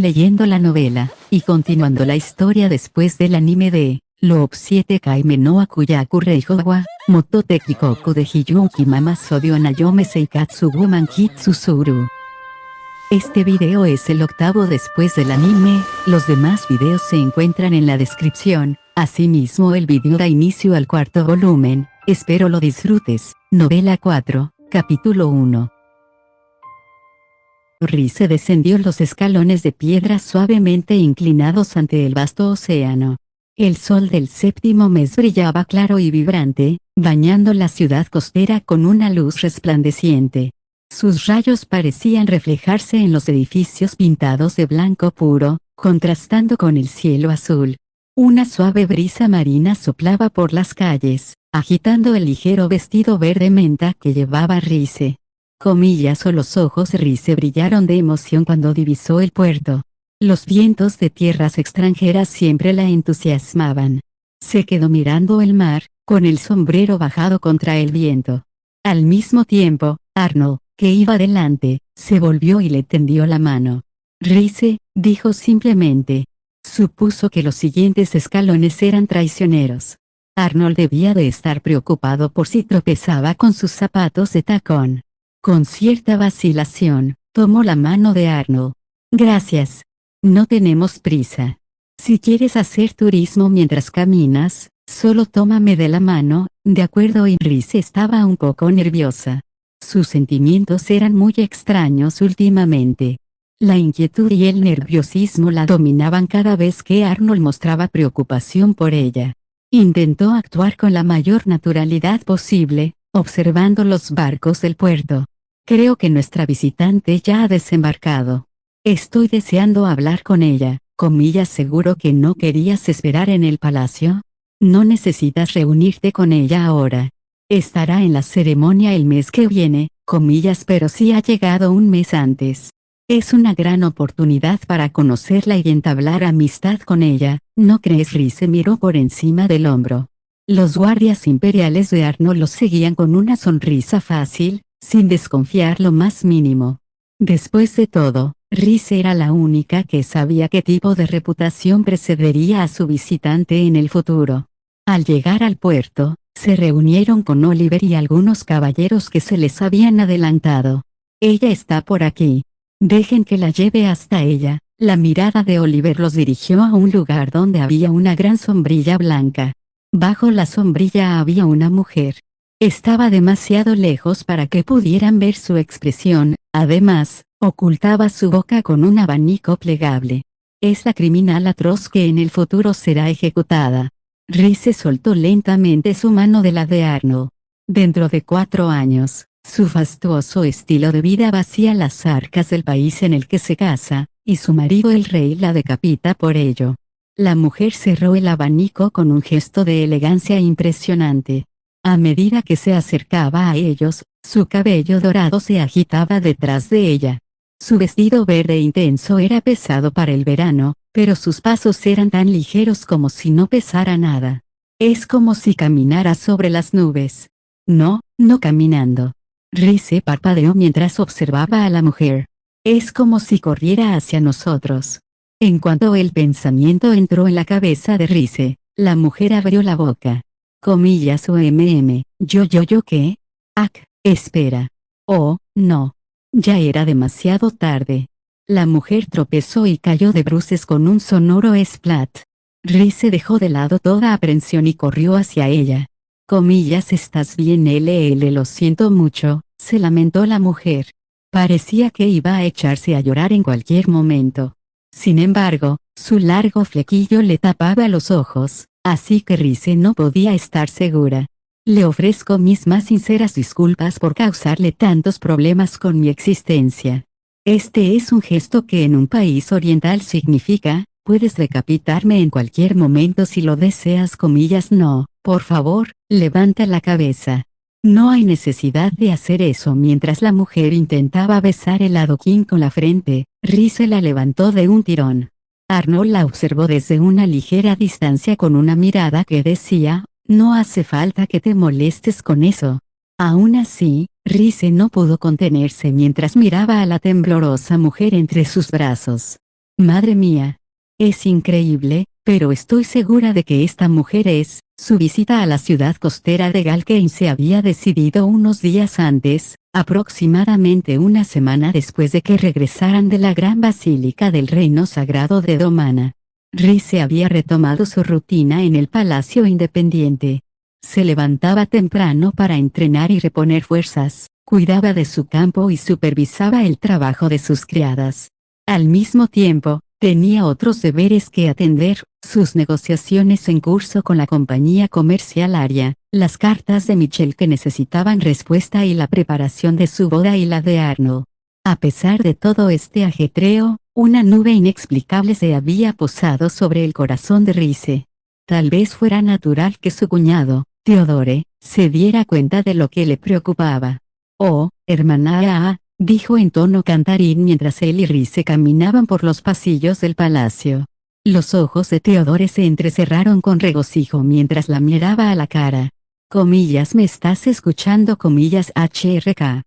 leyendo la novela, y continuando la historia después del anime de Love 7 Kaime no Akuyaku Reiho wa Motote Kikoku de Hiyuki Mama Sodio Nayome Seikatsu Woman Kitsuzuru. Este video es el octavo después del anime, los demás videos se encuentran en la descripción. Asimismo el video da inicio al cuarto volumen, espero lo disfrutes. Novela 4, capítulo 1. Rise descendió los escalones de piedra suavemente inclinados ante el vasto océano. El sol del séptimo mes brillaba claro y vibrante, bañando la ciudad costera con una luz resplandeciente. Sus rayos parecían reflejarse en los edificios pintados de blanco puro, contrastando con el cielo azul. Una suave brisa marina soplaba por las calles, agitando el ligero vestido verde menta que llevaba Rise. O los ojos de Rise brillaron de emoción cuando divisó el puerto. Los vientos de tierras extranjeras siempre la entusiasmaban. Se quedó mirando el mar, con el sombrero bajado contra el viento. Al mismo tiempo, Arnold, que iba delante, se volvió y le tendió la mano. Rise, dijo simplemente. Supuso que los siguientes escalones eran traicioneros. Arnold debía de estar preocupado por si tropezaba con sus zapatos de tacón. Con cierta vacilación, tomó la mano de Arnold. Gracias. No tenemos prisa. Si quieres hacer turismo mientras caminas, solo tómame de la mano, ¿de acuerdo? Y Rise estaba un poco nerviosa. Sus sentimientos eran muy extraños últimamente. La inquietud y el nerviosismo la dominaban cada vez que Arnold mostraba preocupación por ella. Intentó actuar con la mayor naturalidad posible, observando los barcos del puerto. Creo que nuestra visitante ya ha desembarcado. Estoy deseando hablar con ella. Seguro que no querías esperar en el palacio. No necesitas reunirte con ella ahora. Estará en la ceremonia el mes que viene, pero sí ha llegado un mes antes. Es una gran oportunidad para conocerla y entablar amistad con ella, ¿no crees? Rise miró por encima del hombro. Los guardias imperiales de Arnold los seguían con una sonrisa fácil, sin desconfiar lo más mínimo. Después de todo, Rise era la única que sabía qué tipo de reputación precedería a su visitante en el futuro. Al llegar al puerto, se reunieron con Oliver y algunos caballeros que se les habían adelantado. Ella está por aquí. Dejen que la lleve hasta ella. La mirada de Oliver los dirigió a un lugar donde había una gran sombrilla blanca. Bajo la sombrilla había una mujer. Estaba demasiado lejos para que pudieran ver su expresión, además, ocultaba su boca con un abanico plegable. Es la criminal atroz que en el futuro será ejecutada. Rise soltó lentamente su mano de la de Arnold. Dentro de 4 años, su fastuoso estilo de vida vacía las arcas del país en el que se casa, y su marido el rey la decapita por ello. La mujer cerró el abanico con un gesto de elegancia impresionante. A medida que se acercaba a ellos, su cabello dorado se agitaba detrás de ella. Su vestido verde intenso era pesado para el verano, pero sus pasos eran tan ligeros como si no pesara nada. Es como si caminara sobre las nubes. No caminando. Rise parpadeó mientras observaba a la mujer. Es como si corriera hacia nosotros. En cuanto el pensamiento entró en la cabeza de Rise, la mujer abrió la boca. ¿Yo qué? Espera. Oh, no. Ya era demasiado tarde. La mujer tropezó y cayó de bruces con un sonoro splat. Rise dejó de lado toda aprensión y corrió hacia ella. ¿Estás bien? Lo siento mucho, se lamentó la mujer. Parecía que iba a echarse a llorar en cualquier momento. Sin embargo, su largo flequillo le tapaba los ojos, así que Rise no podía estar segura. Le ofrezco mis más sinceras disculpas por causarle tantos problemas con mi existencia. Este es un gesto que en un país oriental significa, puedes decapitarme en cualquier momento si lo deseas. No, por favor, levanta la cabeza. No hay necesidad de hacer eso. Mientras la mujer intentaba besar el adoquín con la frente, Rise la levantó de un tirón. Arnold la observó desde una ligera distancia con una mirada que decía, no hace falta que te molestes con eso. Aún así, Rise no pudo contenerse mientras miraba a la temblorosa mujer entre sus brazos. Madre mía. Es increíble, pero estoy segura de que esta mujer es. Su visita a la ciudad costera de Galkane se había decidido unos días antes, aproximadamente una semana después de que regresaran de la gran basílica del reino sagrado de Domana. Rize había retomado su rutina en el Palacio Independiente. Se levantaba temprano para entrenar y reponer fuerzas, cuidaba de su campo y supervisaba el trabajo de sus criadas. Al mismo tiempo, tenía otros deberes que atender, sus negociaciones en curso con la compañía comercial Aria, las cartas de Michelle que necesitaban respuesta y la preparación de su boda y la de Arnold. A pesar de todo este ajetreo, una nube inexplicable se había posado sobre el corazón de Rize. Tal vez fuera natural que su cuñado, Theodore, se diera cuenta de lo que le preocupaba. «Oh, hermana», dijo en tono cantarín mientras él y Rize caminaban por los pasillos del palacio. Los ojos de Theodore se entrecerraron con regocijo mientras la miraba a la cara. Comillas, ¿me estás escuchando? Comillas, HRK.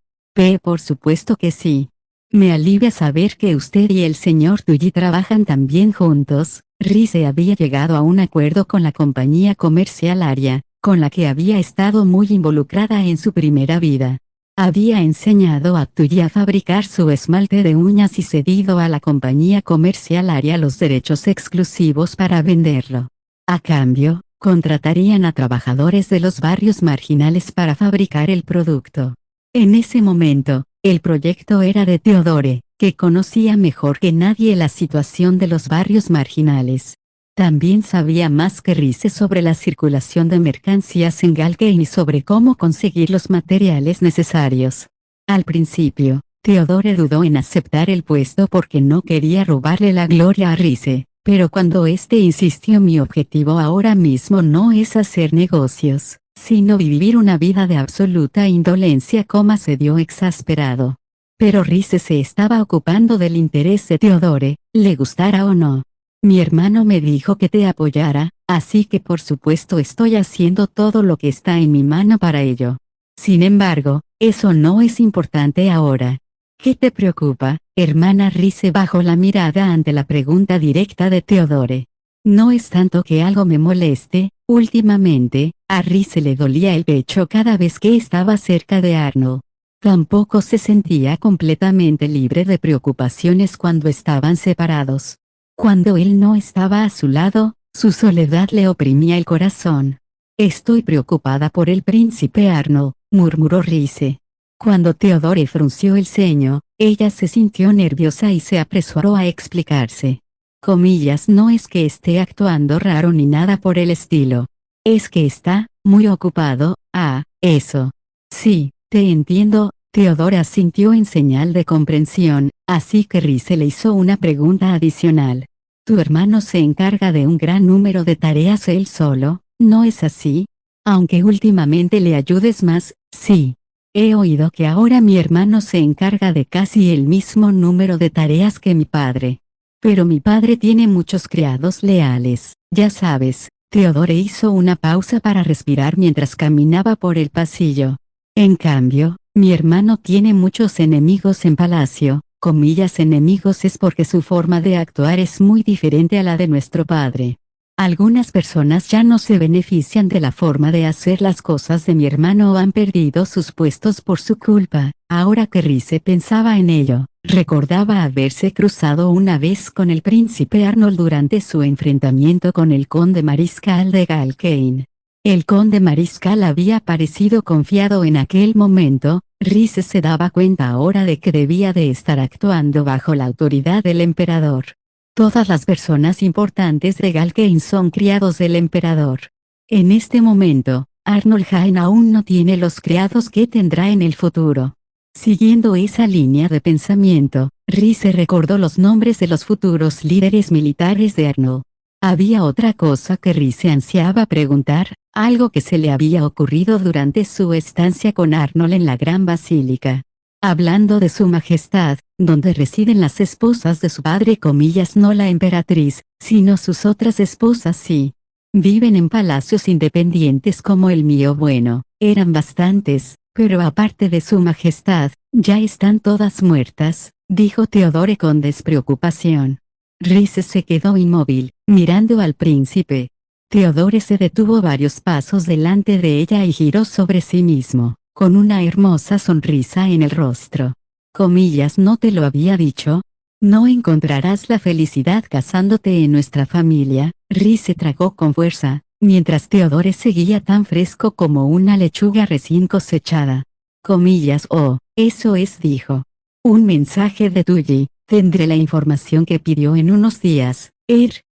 Por supuesto que sí. Me alivia saber que usted y el señor Tully trabajan tan bien juntos. Rize había llegado a un acuerdo con la compañía comercial Aria, con la que había estado muy involucrada en su primera vida. Había enseñado a Tully a fabricar su esmalte de uñas y cedido a la compañía comercial Aria los derechos exclusivos para venderlo. A cambio, contratarían a trabajadores de los barrios marginales para fabricar el producto. En ese momento, el proyecto era de Theodore, que conocía mejor que nadie la situación de los barrios marginales. También sabía más que Rize sobre la circulación de mercancías en Galkane y sobre cómo conseguir los materiales necesarios. Al principio, Theodore dudó en aceptar el puesto porque no quería robarle la gloria a Rize, pero cuando éste insistió, mi objetivo ahora mismo no es hacer negocios, sino vivir una vida de absoluta indolencia, se dio exasperado. Pero Rize se estaba ocupando del interés de Theodore, le gustara o no. Mi hermano me dijo que te apoyara, así que por supuesto estoy haciendo todo lo que está en mi mano para ello. Sin embargo, eso no es importante ahora. ¿Qué te preocupa, hermana? Rize bajó la mirada ante la pregunta directa de Theodore. No es tanto que algo me moleste, últimamente, a Rize le dolía el pecho cada vez que estaba cerca de Arnold. Tampoco se sentía completamente libre de preocupaciones cuando estaban separados. Cuando él no estaba a su lado, su soledad le oprimía el corazón. Estoy preocupada por el príncipe Arnold, murmuró Rize. Cuando Theodore frunció el ceño, ella se sintió nerviosa y se apresuró a explicarse. Comillas, no es que esté actuando raro ni nada por el estilo. Es que está muy ocupado. Eso. Sí, te entiendo. Theodore asintió en señal de comprensión, así que Rize le hizo una pregunta adicional. Tu hermano se encarga de un gran número de tareas él solo, ¿no es así? Aunque últimamente le ayudes más, sí. He oído que ahora mi hermano se encarga de casi el mismo número de tareas que mi padre. Pero mi padre tiene muchos criados leales, ya sabes. Theodore hizo una pausa para respirar mientras caminaba por el pasillo. En cambio, mi hermano tiene muchos enemigos en palacio. Comillas, enemigos es porque su forma de actuar es muy diferente a la de nuestro padre. Algunas personas ya no se benefician de la forma de hacer las cosas de mi hermano o han perdido sus puestos por su culpa. Ahora que Rize pensaba en ello, recordaba haberse cruzado una vez con el príncipe Arnold durante su enfrentamiento con el conde mariscal de Galkane. El conde mariscal había parecido confiado en aquel momento. Rize se daba cuenta ahora de que debía de estar actuando bajo la autoridad del emperador. Todas las personas importantes de Galkane son criados del emperador. En este momento, Arnold Jaén aún no tiene los criados que tendrá en el futuro. Siguiendo esa línea de pensamiento, Rize recordó los nombres de los futuros líderes militares de Arnold. Había otra cosa que Rize ansiaba preguntar, algo que se le había ocurrido durante su estancia con Arnold en la Gran Basílica. Hablando de su majestad, donde residen las esposas de su padre, comillas, no la emperatriz, sino sus otras esposas sí. Viven en palacios independientes como el mío. Bueno, eran bastantes, pero aparte de su majestad, ya están todas muertas, dijo Theodore con despreocupación. Rhys se quedó inmóvil, mirando al príncipe. Theodore se detuvo varios pasos delante de ella y giró sobre sí mismo, con una hermosa sonrisa en el rostro. Comillas, ¿no te lo había dicho? No encontrarás la felicidad casándote en nuestra familia. Rhys se tragó con fuerza, mientras Theodore seguía tan fresco como una lechuga recién cosechada. Comillas, oh, eso es, dijo. Un mensaje de Tully. Tendré la información que pidió en unos días.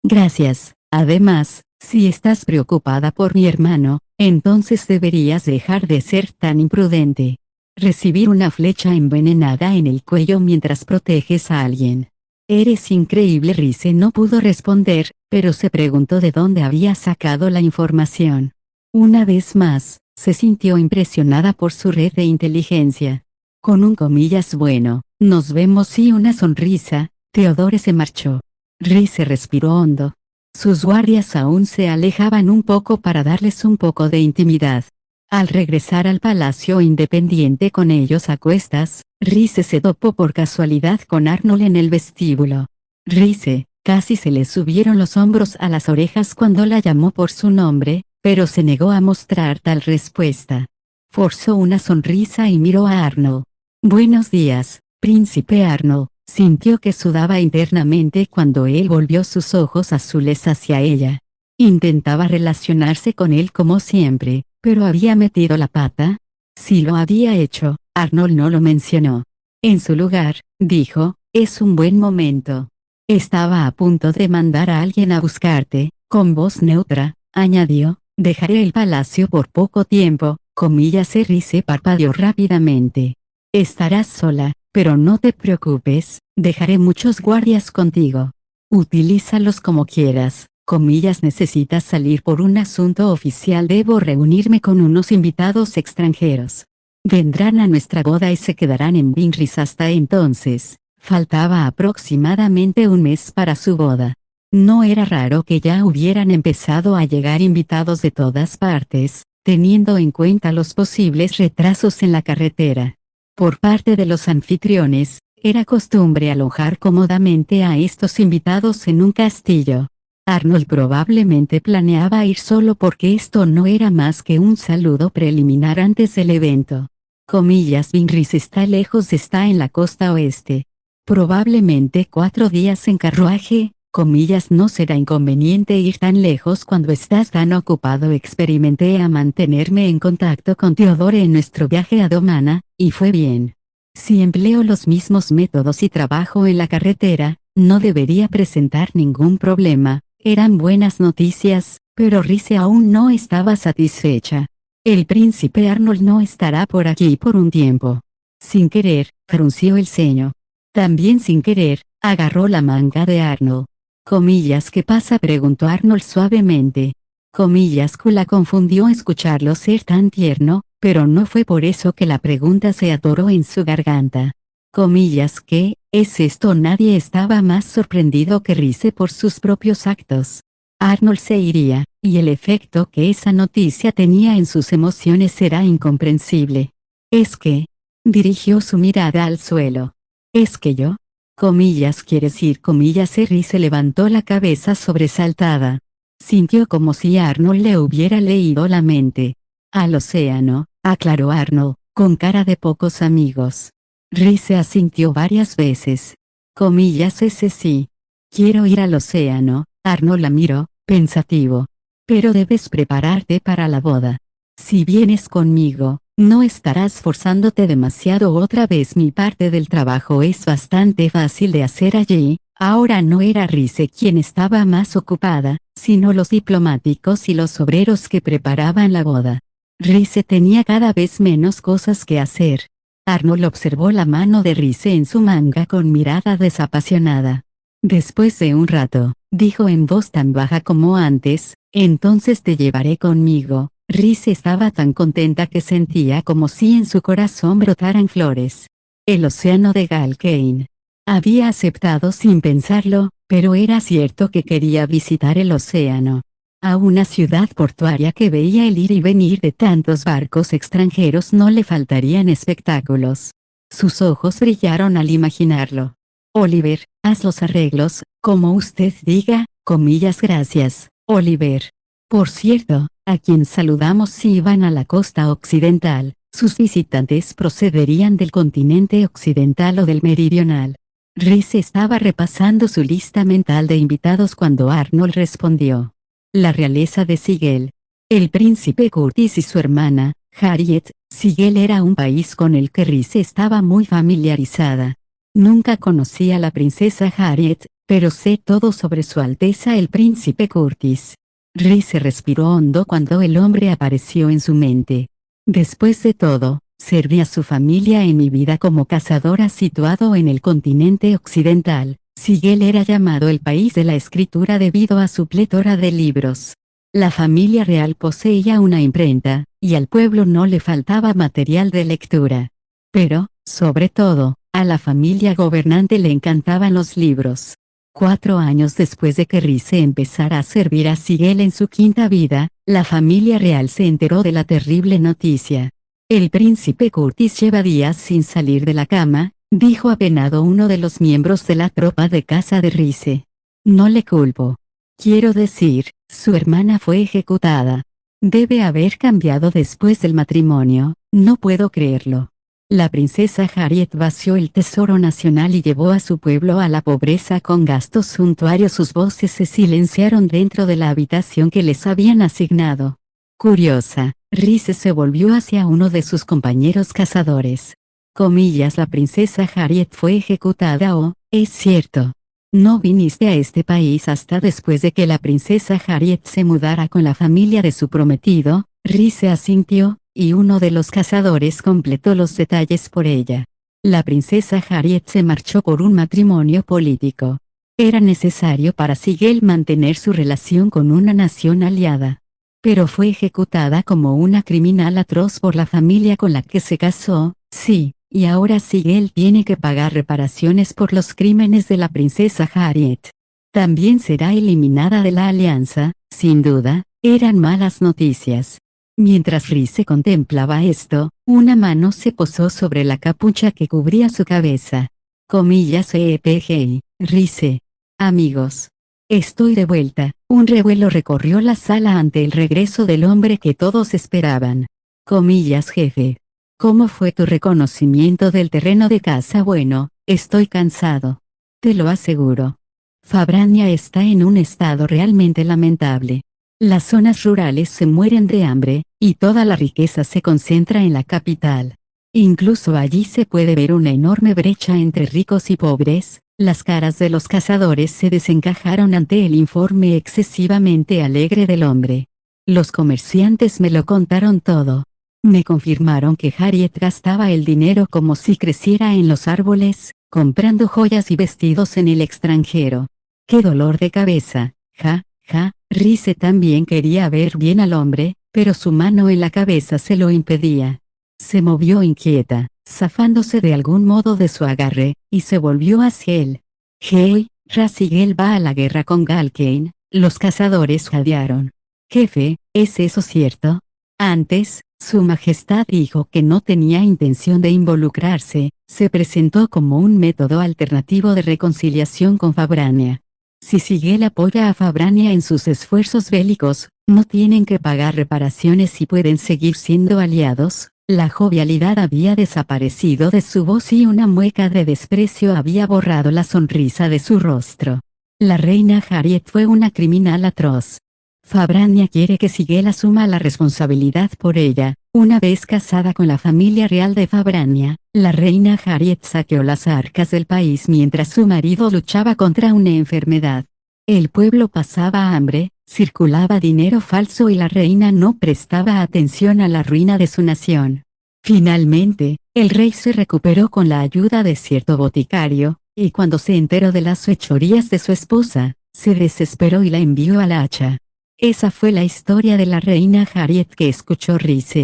Gracias. Además, si estás preocupada por mi hermano, entonces deberías dejar de ser tan imprudente. Recibir una flecha envenenada en el cuello mientras proteges a alguien. Eres increíble. Rhys no pudo responder, pero se preguntó de dónde había sacado la información. Una vez más, se sintió impresionada por su red de inteligencia. Con un comillas bueno, nos vemos y una sonrisa, Theodore se marchó. Rhys respiró hondo. Sus guardias aún se alejaban un poco para darles un poco de intimidad. Al regresar al palacio independiente con ellos a cuestas, Rhys se topó por casualidad con Arnold en el vestíbulo. Rhys, casi se le subieron los hombros a las orejas cuando la llamó por su nombre, pero se negó a mostrar tal respuesta. Forzó una sonrisa y miró a Arnold. Buenos días, príncipe Arnold. Sintió que sudaba internamente cuando él volvió sus ojos azules hacia ella. Intentaba relacionarse con él como siempre, pero ¿había metido la pata? Si lo había hecho, Arnold no lo mencionó. En su lugar, dijo, es un buen momento. Estaba a punto de mandar a alguien a buscarte. Con voz neutra, añadió, dejaré el palacio por poco tiempo. Comillas, Rhys parpadeó rápidamente. Estarás sola, pero no te preocupes, dejaré muchos guardias contigo. Utilízalos como quieras. Comillas, necesitas salir por un asunto oficial. Debo reunirme con unos invitados extranjeros. Vendrán a nuestra boda y se quedarán en Binris hasta entonces. Faltaba aproximadamente un mes para su boda. No era raro que ya hubieran empezado a llegar invitados de todas partes, teniendo en cuenta los posibles retrasos en la carretera. Por parte de los anfitriones, era costumbre alojar cómodamente a estos invitados en un castillo. Arnold probablemente planeaba ir solo porque esto no era más que un saludo preliminar antes del evento. Comillas, Binris está lejos, está en la costa oeste. Probablemente 4 días en carruaje. Comillas, no será inconveniente ir tan lejos cuando estás tan ocupado. Experimenté a mantenerme en contacto con Theodore en nuestro viaje a Domana, y fue bien. Si empleo los mismos métodos y trabajo en la carretera, no debería presentar ningún problema. Eran buenas noticias, pero Rhys aún no estaba satisfecha. El príncipe Arnold no estará por aquí por un tiempo. Sin querer, frunció el ceño. También sin querer, agarró la manga de Arnold. Comillas, ¿qué pasa?, preguntó Arnold suavemente. Comillas, la confundió escucharlo ser tan tierno, pero no fue por eso que la pregunta se atoró en su garganta. Comillas, ¿qué es esto? Nadie estaba más sorprendido que Rhys por sus propios actos. Arnold se iría, y el efecto que esa noticia tenía en sus emociones era incomprensible. Es que, dirigió su mirada al suelo. Es que yo, comillas, ¿quieres ir? Comillas, Rhys levantó la cabeza sobresaltada. Sintió como si Arnold le hubiera leído la mente. Al océano, aclaró Arnold, con cara de pocos amigos. Rhys asintió varias veces. Comillas, ese sí. Quiero ir al océano. Arnold la miró, pensativo. Pero debes prepararte para la boda. Si vienes conmigo, no estarás forzándote demasiado. Otra vez, mi parte del trabajo es bastante fácil de hacer allí. Ahora no era Rhys quien estaba más ocupada, sino los diplomáticos y los obreros que preparaban la boda. Rhys tenía cada vez menos cosas que hacer. Arnold observó la mano de Rhys en su manga con mirada desapasionada. Después de un rato, dijo en voz tan baja como antes, entonces te llevaré conmigo. Rhys estaba tan contenta que sentía como si en su corazón brotaran flores. El océano de Galkane. Había aceptado sin pensarlo, pero era cierto que quería visitar el océano. A una ciudad portuaria que veía el ir y venir de tantos barcos extranjeros no le faltarían espectáculos. Sus ojos brillaron al imaginarlo. Oliver, haz los arreglos, Como usted diga, comillas gracias, Oliver. Por cierto, a quien saludamos si iban a la costa occidental, sus visitantes procederían del continente occidental o del meridional. Rhys estaba repasando su lista mental de invitados cuando Arnold respondió. La realeza de Sigel. El príncipe Curtis y su hermana, Harriet. Sigel era un país con el que Rhys estaba muy familiarizada. Nunca conocí a la princesa Harriet, pero sé todo sobre su Alteza el príncipe Curtis. Rhys se respiró hondo cuando el hombre apareció en su mente. Después de todo, serví a su familia en mi vida como cazadora situado en el continente occidental. Sigel era llamado el país de la escritura debido a su plétora de libros. La familia real poseía una imprenta, y al pueblo no le faltaba material de lectura. Pero, sobre todo, a la familia gobernante le encantaban los libros. 4 años después de que Rhys empezara a servir a Sigel en su quinta vida, la familia real se enteró de la terrible noticia. El príncipe Curtis lleva días sin salir de la cama, dijo apenado uno de los miembros de la tropa de caza de Rhys. No le culpo. Quiero decir, su hermana fue ejecutada. Debe haber cambiado después del matrimonio, no puedo creerlo. La princesa Harriet vació el tesoro nacional y llevó a su pueblo a la pobreza con gastos suntuarios. Sus voces se silenciaron dentro de la habitación que les habían asignado. Curiosa, Rhys se volvió hacia uno de sus compañeros cazadores. Comillas, la princesa Harriet fue ejecutada es cierto. No viniste a este país hasta después de que la princesa Harriet se mudara con la familia de su prometido. Rhys asintió, y uno de los cazadores completó los detalles por ella. La princesa Harriet se marchó por un matrimonio político. Era necesario para Sigel mantener su relación con una nación aliada. Pero fue ejecutada como una criminal atroz por la familia con la que se casó, sí, y ahora Sigel tiene que pagar reparaciones por los crímenes de la princesa Harriet. También será eliminada de la alianza, sin duda. Eran malas noticias. Mientras Rhys contemplaba esto, una mano se posó sobre la capucha que cubría su cabeza. Comillas EPG, Rhys. Amigos. Estoy de vuelta. Un revuelo recorrió la sala ante el regreso del hombre que todos esperaban. Comillas jefe. ¿Cómo fue tu reconocimiento del terreno de caza? Bueno, estoy cansado. Te lo aseguro. Fabrania está en un estado realmente lamentable. Las zonas rurales se mueren de hambre, y toda la riqueza se concentra en la capital. Incluso allí se puede ver una enorme brecha entre ricos y pobres. Las caras de los cazadores se desencajaron ante el informe excesivamente alegre del hombre. Los comerciantes me lo contaron todo. Me confirmaron que Harriet gastaba el dinero como si creciera en los árboles, comprando joyas y vestidos en el extranjero. ¡Qué dolor de cabeza! Ja, ja. Rhys también quería ver bien al hombre, pero su mano en la cabeza se lo impedía. Se movió inquieta, zafándose de algún modo de su agarre, y se volvió hacia él. «Hey, Sigel va a la guerra con Galkane», los cazadores jadearon. «Jefe, ¿es eso cierto?» Antes, su majestad dijo que no tenía intención de involucrarse, se presentó como un método alternativo de reconciliación con Fabrania. Si Sigel apoya a Fabrania en sus esfuerzos bélicos, no tienen que pagar reparaciones y pueden seguir siendo aliados. La jovialidad había desaparecido de su voz y una mueca de desprecio había borrado la sonrisa de su rostro. La reina Harriet fue una criminal atroz. Fabrania quiere que Sigel asuma la responsabilidad por ella. Una vez casada con la familia real de Fabrania, la reina Harriet saqueó las arcas del país mientras su marido luchaba contra una enfermedad. El pueblo pasaba hambre, circulaba dinero falso y la reina no prestaba atención a la ruina de su nación. Finalmente, el rey se recuperó con la ayuda de cierto boticario, y cuando se enteró de las fechorías de su esposa, se desesperó y la envió al hacha. Esa fue la historia de la reina Harriet que escuchó Rhys.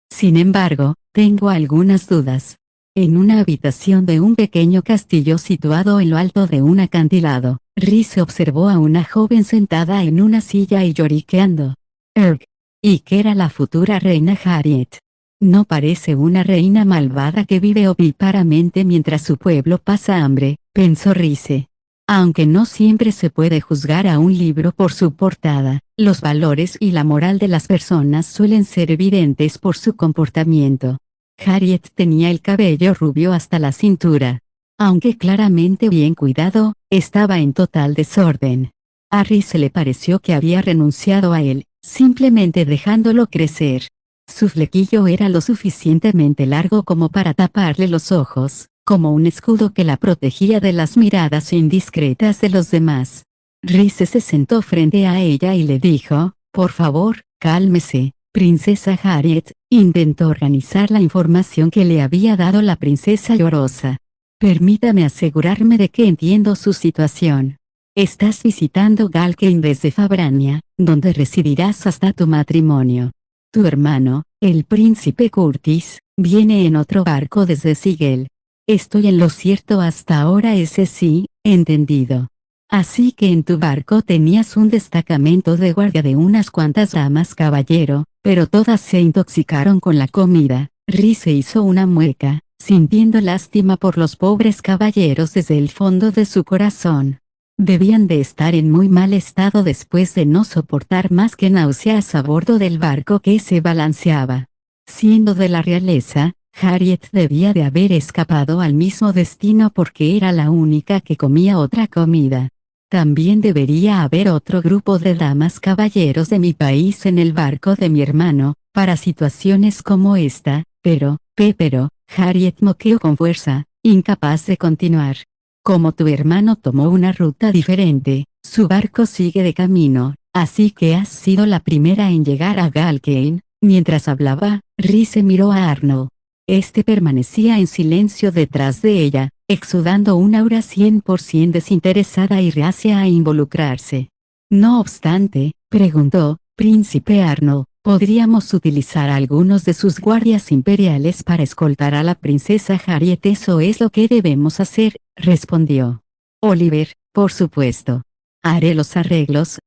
Sin embargo, tengo algunas dudas. En una habitación de un pequeño castillo situado en lo alto de un acantilado, Rhys observó a una joven sentada en una silla y lloriqueando. ¿Y qué era la futura reina Harriet? No parece una reina malvada que vive ovíparamente mientras su pueblo pasa hambre, pensó Rhys. Aunque no siempre se puede juzgar a un libro por su portada, los valores y la moral de las personas suelen ser evidentes por su comportamiento. Harriet tenía el cabello rubio hasta la cintura. Aunque claramente bien cuidado, estaba en total desorden. A Rice le pareció que había renunciado a él, simplemente dejándolo crecer. Su flequillo era lo suficientemente largo como para taparle los ojos, como un escudo que la protegía de las miradas indiscretas de los demás. Rice se sentó frente a ella y le dijo, «Por favor, cálmese, princesa Harriet», intentó organizar la información que le había dado la princesa llorosa. «Permítame asegurarme de que entiendo su situación. Estás visitando Galkane desde Fabrania, donde residirás hasta tu matrimonio. Tu hermano, el príncipe Curtis, viene en otro barco desde Sigel. Estoy en lo cierto hasta ahora, ese sí, entendido. Así que en tu barco tenías un destacamento de guardia de unas cuantas damas caballero, pero todas se intoxicaron con la comida». Rice hizo una mueca, sintiendo lástima por los pobres caballeros desde el fondo de su corazón. Debían de estar en muy mal estado después de no soportar más que náuseas a bordo del barco que se balanceaba. Siendo de la realeza, Harriet debía de haber escapado al mismo destino porque era la única que comía otra comida. También debería haber otro grupo de damas caballeros de mi país en el barco de mi hermano, para situaciones como esta, pero, Harriet moqueó con fuerza, incapaz de continuar. Como tu hermano tomó una ruta diferente, su barco sigue de camino, así que has sido la primera en llegar a Galkane. Mientras hablaba, Rice miró a Arnold. Este permanecía en silencio detrás de ella, exudando un aura 100% desinteresada y reacia a involucrarse. No obstante, preguntó, «Príncipe Arnold, ¿podríamos utilizar a algunos de sus guardias imperiales para escoltar a la princesa Harriet?» «Eso es lo que debemos hacer», respondió Oliver, «por supuesto. Haré los arreglos».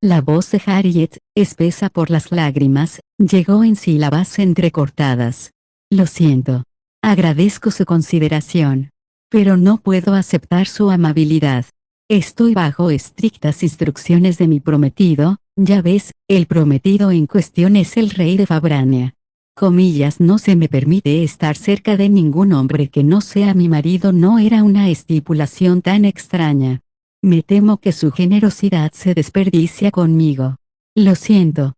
La voz de Harriet, espesa por las lágrimas, llegó en sílabas entrecortadas. «Lo siento. Agradezco su consideración. Pero no puedo aceptar su amabilidad. Estoy bajo estrictas instrucciones de mi prometido, ya ves, el prometido en cuestión es el rey de Fabrania. Comillas, no se me permite estar cerca de ningún hombre que no sea mi marido». No era una estipulación tan extraña. «Me temo que su generosidad se desperdicia conmigo. Lo siento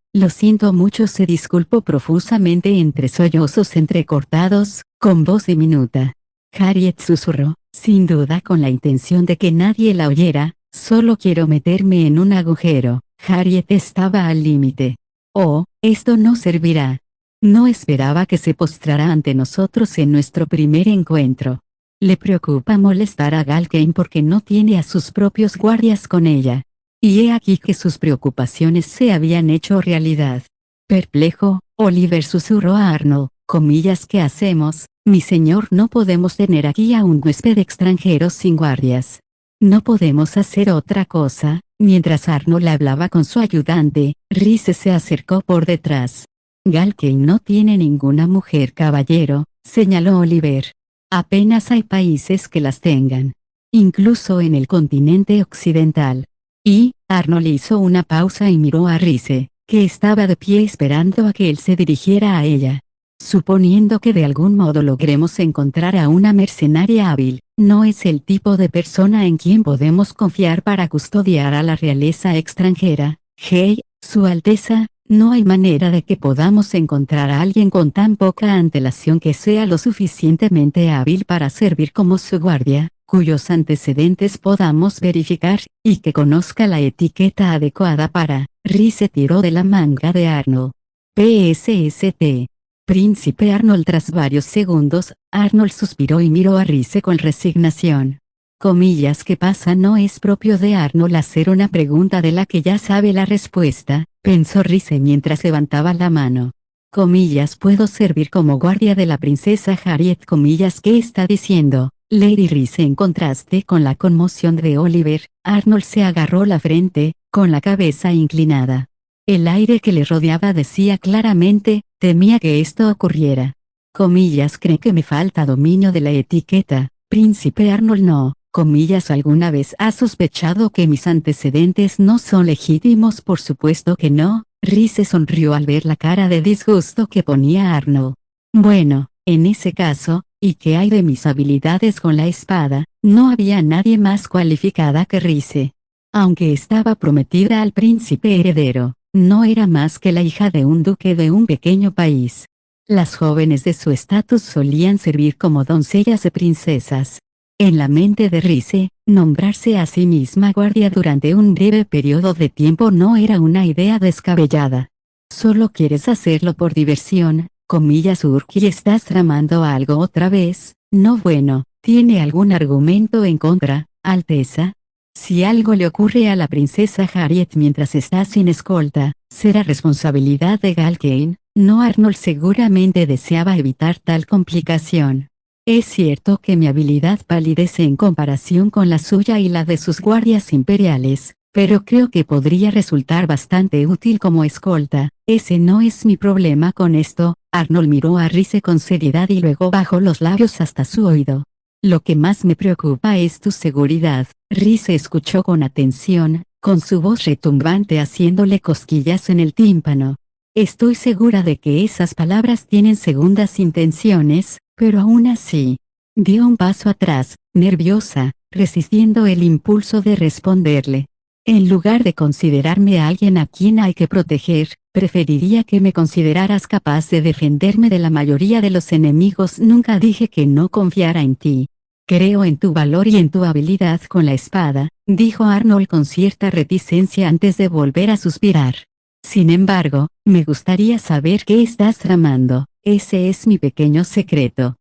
mucho», se disculpó profusamente entre sollozos entrecortados, con voz diminuta. Harriet susurró, sin duda con la intención de que nadie la oyera, «Solo quiero meterme en un agujero». Harriet estaba al límite. «Oh, esto no servirá. No esperaba que se postrara ante nosotros en nuestro primer encuentro. Le preocupa molestar a Galkane porque no tiene a sus propios guardias con ella». Y he aquí que sus preocupaciones se habían hecho realidad. Perplejo, Oliver susurró a Arnold, comillas, «¿Qué hacemos, mi señor? No podemos tener aquí a un huésped extranjero sin guardias». «No podemos hacer otra cosa». Mientras Arnold hablaba con su ayudante, Rice se acercó por detrás. «Galkane no tiene ninguna mujer caballero», señaló Oliver. «Apenas hay países que las tengan. Incluso en el continente occidental». Y, Arnold hizo una pausa y miró a Rice, que estaba de pie esperando a que él se dirigiera a ella. «Suponiendo que de algún modo logremos encontrar a una mercenaria hábil, no es el tipo de persona en quien podemos confiar para custodiar a la realeza extranjera. Hey, Su Alteza, no hay manera de que podamos encontrar a alguien con tan poca antelación que sea lo suficientemente hábil para servir como su guardia, cuyos antecedentes podamos verificar, y que conozca la etiqueta adecuada para». Rice tiró de la manga de Arnold. «PSST. Príncipe Arnold». Tras varios segundos, Arnold suspiró y miró a Rice con resignación. Comillas, «¿Qué pasa?» No es propio de Arnold hacer una pregunta de la que ya sabe la respuesta, pensó Rice mientras levantaba la mano. Comillas, «Puedo servir como guardia de la princesa Harriet». Comillas, «¿Qué está diciendo, Lady Rice?» En contraste con la conmoción de Oliver, Arnold se agarró la frente, con la cabeza inclinada. El aire que le rodeaba decía claramente, temía que esto ocurriera. Comillas, «¿Cree que me falta dominio de la etiqueta, príncipe Arnold?» ¿Alguna vez has sospechado que mis antecedentes no son legítimos? Por supuesto que no. Rhys sonrió al ver la cara de disgusto que ponía Arnold. Bueno, en ese caso, ¿y qué hay de mis habilidades con la espada? No había nadie más cualificada que Rhys. Aunque estaba prometida al príncipe heredero, no era más que la hija de un duque de un pequeño país. Las jóvenes de su estatus solían servir como doncellas de princesas. En la mente de Rhys, nombrarse a sí misma guardia durante un breve periodo de tiempo no era una idea descabellada. Solo quieres hacerlo por diversión, Urki, ¿estás tramando algo otra vez? No, bueno, ¿tiene algún argumento en contra, Alteza? Si algo le ocurre a la princesa Harriet mientras está sin escolta, será responsabilidad de Galkane, no Arnold. Seguramente deseaba evitar tal complicación. Es cierto que mi habilidad palidece en comparación con la suya y la de sus guardias imperiales, pero creo que podría resultar bastante útil como escolta. Ese no es mi problema con esto. Arnold miró a Rhys con seriedad y luego bajó los labios hasta su oído. Lo que más me preocupa es tu seguridad. Rhys escuchó con atención, con su voz retumbante haciéndole cosquillas en el tímpano. Estoy segura de que esas palabras tienen segundas intenciones, pero aún así. Dio un paso atrás, nerviosa, resistiendo el impulso de responderle. En lugar de considerarme a alguien a quien hay que proteger, preferiría que me consideraras capaz de defenderme de la mayoría de los enemigos. Nunca dije que no confiara en ti. Creo en tu valor y en tu habilidad con la espada, dijo Arnold con cierta reticencia antes de volver a suspirar. Sin embargo, me gustaría saber qué estás tramando. Ese es mi pequeño secreto.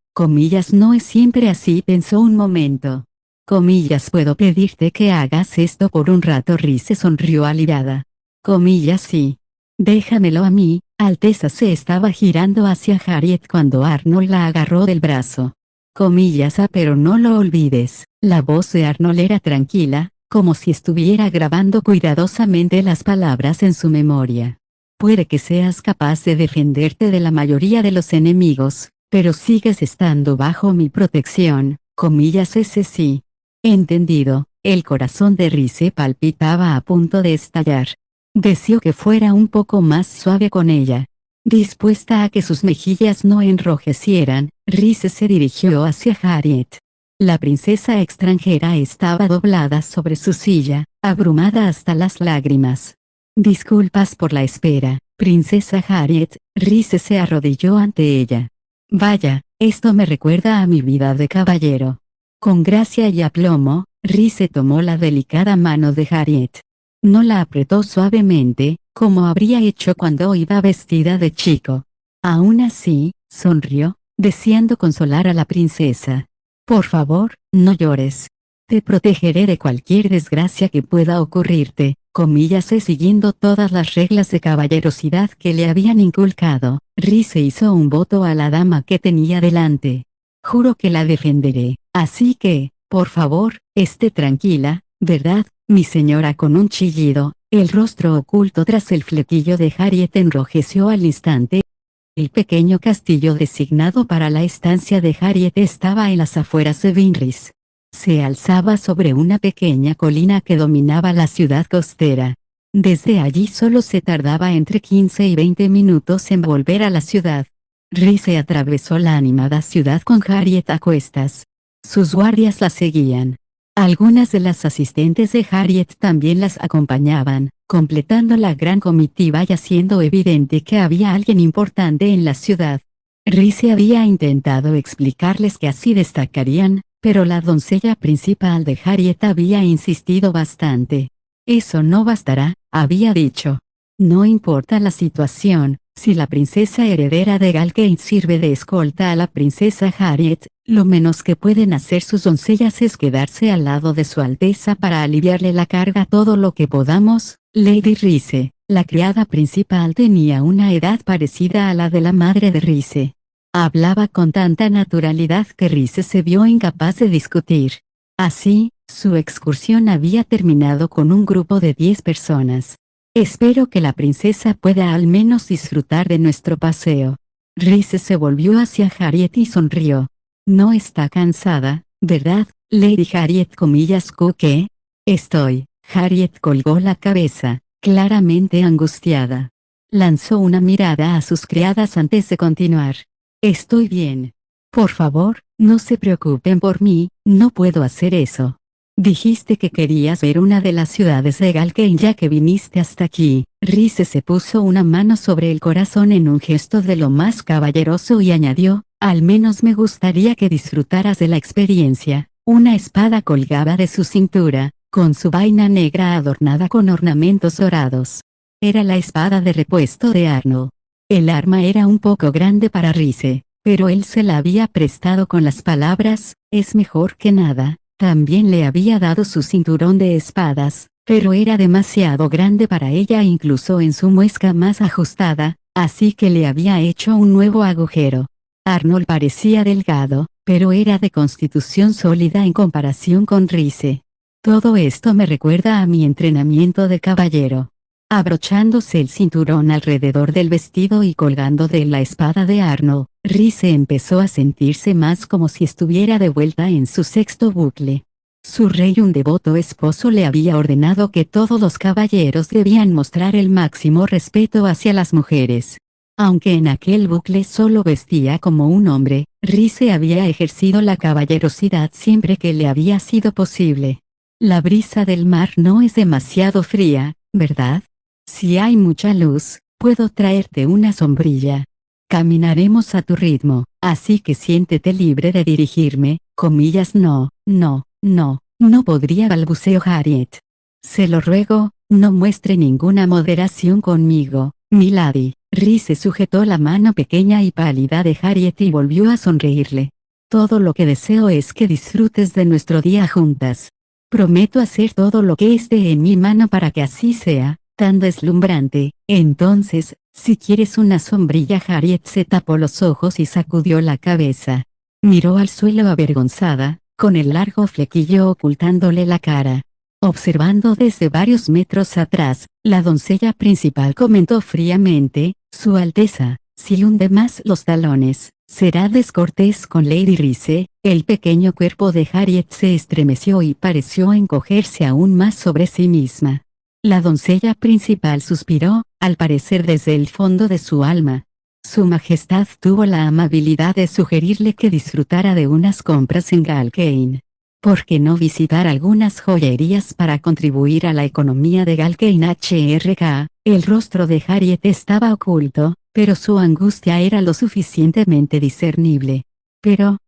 No es siempre así, pensó un momento. ¿Puedo pedirte que hagas esto por un rato? Rhys sonrió aliviada. Sí. Déjamelo a mí. Alteza. Se estaba girando hacia Harriet cuando Arnold la agarró del brazo. Pero no lo olvides. La voz de Arnold era tranquila, como si estuviera grabando cuidadosamente las palabras en su memoria. Puede que seas capaz de defenderte de la mayoría de los enemigos, pero sigues estando bajo mi protección. Ese sí. Entendido. El corazón de Rhys palpitaba a punto de estallar. Deseó que fuera un poco más suave con ella. Dispuesta a que sus mejillas no enrojecieran, Rhys se dirigió hacia Harriet. La princesa extranjera estaba doblada sobre su silla, abrumada hasta las lágrimas. Disculpas por la espera, princesa Harriet. Rhys se arrodilló ante ella. Vaya, esto me recuerda a mi vida de caballero. Con gracia y aplomo, Rhys tomó la delicada mano de Harriet. No la apretó suavemente, como habría hecho cuando iba vestida de chico. Aún así, sonrió, deseando consolar a la princesa. Por favor, no llores. Te protegeré de cualquier desgracia que pueda ocurrirte, siguiendo todas las reglas de caballerosidad que le habían inculcado. Rhys hizo un voto a la dama que tenía delante. Juro que la defenderé, así que, por favor, esté tranquila, ¿verdad, mi señora? Con un chillido, el rostro oculto tras el flequillo de Harriet enrojeció al instante. El pequeño castillo designado para la estancia de Harriet estaba en las afueras de Vinris. Se alzaba sobre una pequeña colina que dominaba la ciudad costera. Desde allí solo se tardaba entre 15 y 20 minutos en volver a la ciudad. Rhys atravesó la animada ciudad con Harriet a cuestas. Sus guardias la seguían. Algunas de las asistentes de Harriet también las acompañaban, completando la gran comitiva y haciendo evidente que había alguien importante en la ciudad. Rhys había intentado explicarles que así destacarían, pero la doncella principal de Harriet había insistido bastante. Eso no bastará, había dicho. No importa la situación, si la princesa heredera de Galkane sirve de escolta a la princesa Harriet, lo menos que pueden hacer sus doncellas es quedarse al lado de su alteza para aliviarle la carga todo lo que podamos. Lady Rhys, la criada principal, tenía una edad parecida a la de la madre de Rhys. Hablaba con tanta naturalidad que Rhys se vio incapaz de discutir. Así, su excursión había terminado con un grupo de 10 personas. Espero que la princesa pueda al menos disfrutar de nuestro paseo. Rhys se volvió hacia Harriet y sonrió. ¿No está cansada? ¿Verdad, Lady Harriet? ¿Qué? Estoy. Harriet colgó la cabeza, claramente angustiada. Lanzó una mirada a sus criadas antes de continuar. Estoy bien. Por favor, no se preocupen por mí, no puedo hacer eso. Dijiste que querías ver una de las ciudades de Galkane ya que viniste hasta aquí. Rhys se puso una mano sobre el corazón en un gesto de lo más caballeroso y añadió, al menos me gustaría que disfrutaras de la experiencia. Una espada colgaba de su cintura, con su vaina negra adornada con ornamentos dorados. Era la espada de repuesto de Arnold. El arma era un poco grande para Rhys, pero él se la había prestado con las palabras, es mejor que nada. También le había dado su cinturón de espadas, pero era demasiado grande para ella incluso en su muesca más ajustada, así que le había hecho un nuevo agujero. Arnold parecía delgado, pero era de constitución sólida en comparación con Rhys. Todo esto me recuerda a mi entrenamiento de caballero. Abrochándose el cinturón alrededor del vestido y colgando de la espada de Arnold, Rhys empezó a sentirse más como si estuviera de vuelta en su sexto bucle. Su rey, un devoto esposo, le había ordenado que todos los caballeros debían mostrar el máximo respeto hacia las mujeres. Aunque en aquel bucle solo vestía como un hombre, Rhys había ejercido la caballerosidad siempre que le había sido posible. La brisa del mar no es demasiado fría, ¿verdad? Si hay mucha luz, puedo traerte una sombrilla. Caminaremos a tu ritmo, así que siéntete libre de dirigirme, no podría, balbuceó Harriet. Se lo ruego, no muestre ninguna moderación conmigo, milady. Rhys sujetó la mano pequeña y pálida de Harriet y volvió a sonreírle. Todo lo que deseo es que disfrutes de nuestro día juntas. Prometo hacer todo lo que esté en mi mano para que así sea, tan deslumbrante. Entonces, si quieres una sombrilla. Harriet se tapó los ojos y sacudió la cabeza. Miró al suelo avergonzada, con el largo flequillo ocultándole la cara. Observando desde varios metros atrás, la doncella principal comentó fríamente, Su Alteza, si hunde más los talones, será descortés con Lady Rhys. El pequeño cuerpo de Harriet se estremeció y pareció encogerse aún más sobre sí misma. La doncella principal suspiró, al parecer desde el fondo de su alma. Su Majestad tuvo la amabilidad de sugerirle que disfrutara de unas compras en Galkane. ¿Por qué no visitar algunas joyerías para contribuir a la economía de Galkane? El rostro de Harriet estaba oculto, pero su angustia era lo suficientemente discernible. Pero,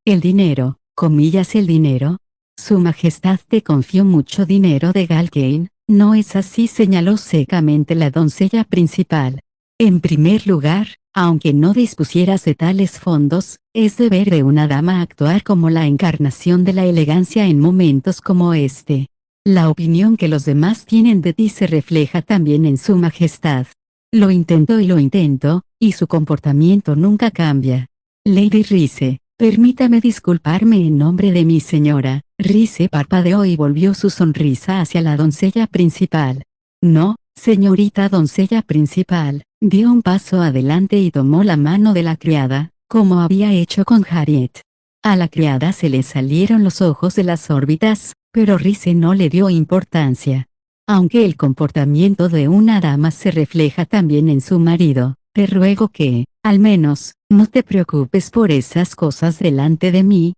el dinero, el dinero. Su Majestad te confió mucho dinero de Galkane, ¿no es así?, señaló secamente la doncella principal. En primer lugar, aunque no dispusieras de tales fondos, es deber de una dama actuar como la encarnación de la elegancia en momentos como este. La opinión que los demás tienen de ti se refleja también en Su Majestad. Lo intento, y su comportamiento nunca cambia. Lady Rhys, permítame disculparme en nombre de mi señora. Rhys parpadeó y volvió su sonrisa hacia la doncella principal. No, señorita doncella principal. Dio un paso adelante y tomó la mano de la criada, como había hecho con Harriet. A la criada se le salieron los ojos de las órbitas, pero Rhys no le dio importancia. Aunque el comportamiento de una dama se refleja también en su marido, te ruego que, al menos, no te preocupes por esas cosas delante de mí,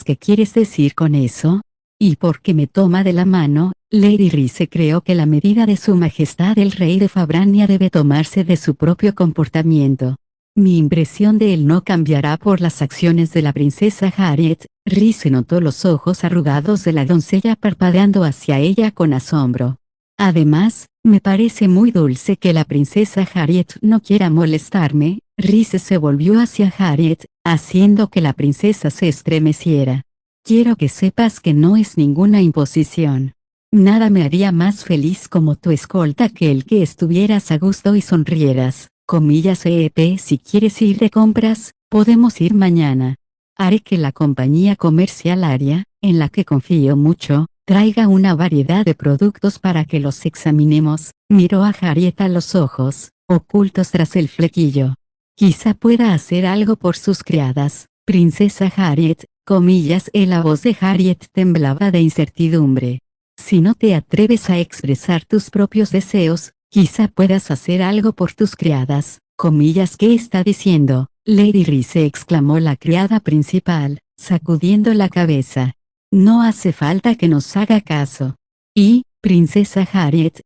¿qué quieres decir con eso? Y porque me toma de la mano, Lady Rhys creo que la medida de Su Majestad el Rey de Fabrania debe tomarse de su propio comportamiento. Mi impresión de él no cambiará por las acciones de la princesa Harriet. Rhys notó los ojos arrugados de la doncella parpadeando hacia ella con asombro. Además, me parece muy dulce que la princesa Harriet no quiera molestarme. Rhys se volvió hacia Harriet, haciendo que la princesa se estremeciera. Quiero que sepas que no es ninguna imposición. Nada me haría más feliz como tu escolta que el que estuvieras a gusto y sonrieras. Si quieres ir de compras, podemos ir mañana. Haré que la compañía comercial Aria, en la que confío mucho, traiga una variedad de productos para que los examinemos. Miró a Harriet a los ojos, ocultos tras el flequillo. Quizá pueda hacer algo por sus criadas, princesa Harriet. Comillas, la voz de Harriet temblaba de incertidumbre. Si no te atreves a expresar tus propios deseos, quizá puedas hacer algo por tus criadas. Comillas, ¿qué está diciendo, Lady Rice?, exclamó la criada principal, sacudiendo la cabeza. No hace falta que nos haga caso. Y, princesa Harriet,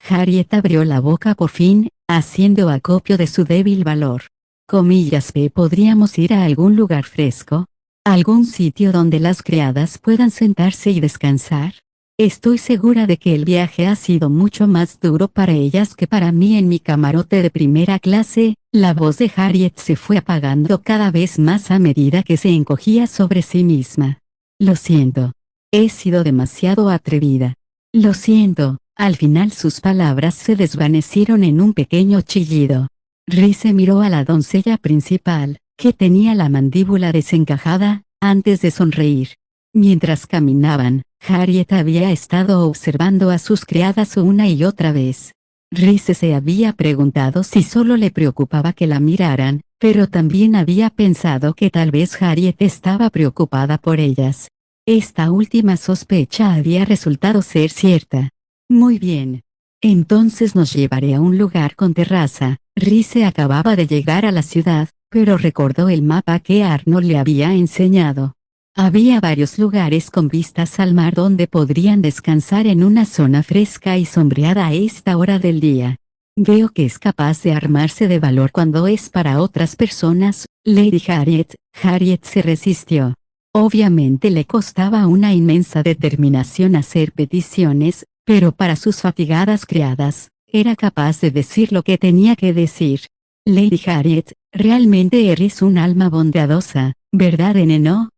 Harriet abrió la boca por fin, haciendo acopio de su débil valor. Comillas, ¿podríamos ir a algún lugar fresco? ¿Algún sitio donde las criadas puedan sentarse y descansar? Estoy segura de que el viaje ha sido mucho más duro para ellas que para mí en mi camarote de primera clase. La voz de Harriet se fue apagando cada vez más a medida que se encogía sobre sí misma. Lo siento. He sido demasiado atrevida. Lo siento. Al final sus palabras se desvanecieron en un pequeño chillido. Rice miró a la doncella principal, que tenía la mandíbula desencajada, antes de sonreír. Mientras caminaban, Harriet había estado observando a sus criadas una y otra vez. Rice se había preguntado si solo le preocupaba que la miraran, pero también había pensado que tal vez Harriet estaba preocupada por ellas. Esta última sospecha había resultado ser cierta. Muy bien. Entonces nos llevaré a un lugar con terraza. Rice acababa de llegar a la ciudad, pero recordó el mapa que Arnold le había enseñado. Había varios lugares con vistas al mar donde podrían descansar en una zona fresca y sombreada a esta hora del día. Veo que es capaz de armarse de valor cuando es para otras personas, Lady Harriet. Harriet se resistió. Obviamente le costaba una inmensa determinación hacer peticiones, pero para sus fatigadas criadas, era capaz de decir lo que tenía que decir. Lady Harriet, realmente eres un alma bondadosa, ¿verdad, neno?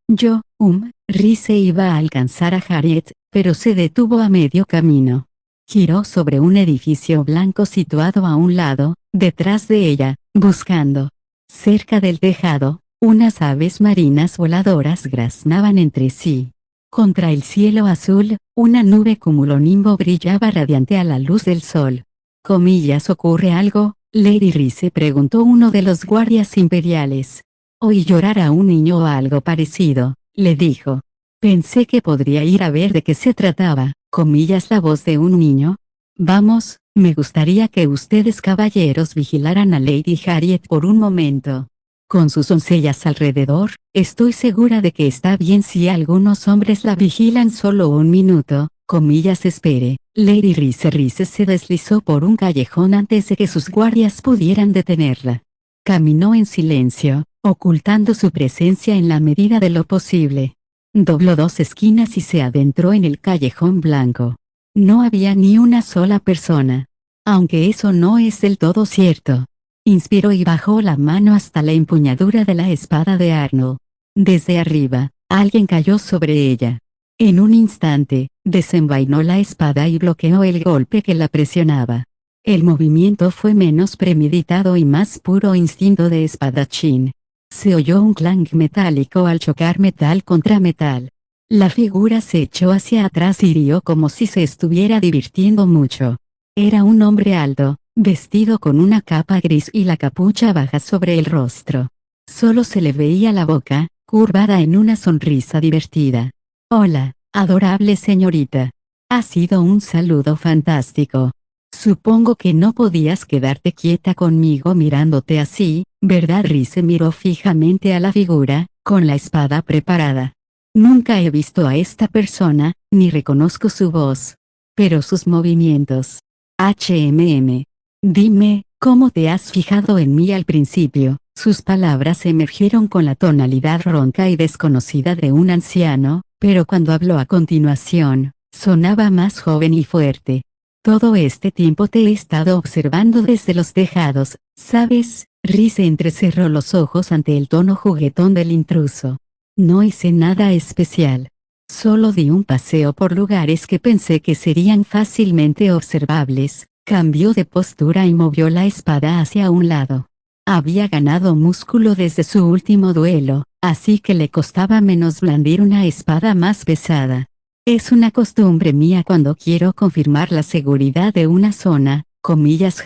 Rice iba a alcanzar a Harriet, pero se detuvo a medio camino. Giró sobre un edificio blanco situado a un lado, detrás de ella, buscando. Cerca del tejado, unas aves marinas voladoras graznaban entre sí. Contra el cielo azul, una nube cumulonimbo brillaba radiante a la luz del sol. Comillas, ¿ocurre algo? Lady Rice, preguntó uno de los guardias imperiales. Oí llorar a un niño o algo parecido, le dijo. Pensé que podría ir a ver de qué se trataba. Comillas, la voz de un niño. Vamos, me gustaría que ustedes caballeros vigilaran a Lady Harriet por un momento. Con sus doncellas alrededor, estoy segura de que está bien si algunos hombres la vigilan solo un minuto. Comillas, espere. Lady Rice se deslizó por un callejón antes de que sus guardias pudieran detenerla. Caminó en silencio, ocultando su presencia en la medida de lo posible. Dobló 2 esquinas y se adentró en el callejón blanco. No había ni una sola persona. Aunque eso no es del todo cierto. Inspiró y bajó la mano hasta la empuñadura de la espada de Arnold. Desde arriba, alguien cayó sobre ella. En un instante, desenvainó la espada y bloqueó el golpe que la presionaba. El movimiento fue menos premeditado y más puro instinto de espadachín. Se oyó un clang metálico al chocar metal contra metal. La figura se echó hacia atrás y rió como si se estuviera divirtiendo mucho. Era un hombre alto, vestido con una capa gris y la capucha baja sobre el rostro. Solo se le veía la boca, curvada en una sonrisa divertida. Hola, adorable señorita. Ha sido un saludo fantástico. Supongo que no podías quedarte quieta conmigo mirándote así, ¿verdad? Rice miró fijamente a la figura, con la espada preparada. Nunca he visto a esta persona, ni reconozco su voz. Pero sus movimientos. Dime, ¿cómo te has fijado en mí al principio? Sus palabras emergieron con la tonalidad ronca y desconocida de un anciano, pero cuando habló a continuación, sonaba más joven y fuerte. Todo este tiempo te he estado observando desde los tejados, ¿sabes? Rice entrecerró los ojos ante el tono juguetón del intruso. No hice nada especial. Solo di un paseo por lugares que pensé que serían fácilmente observables. Cambió de postura y movió la espada hacia un lado. Había ganado músculo desde su último duelo, así que le costaba menos blandir una espada más pesada. Es una costumbre mía cuando quiero confirmar la seguridad de una zona, comillas,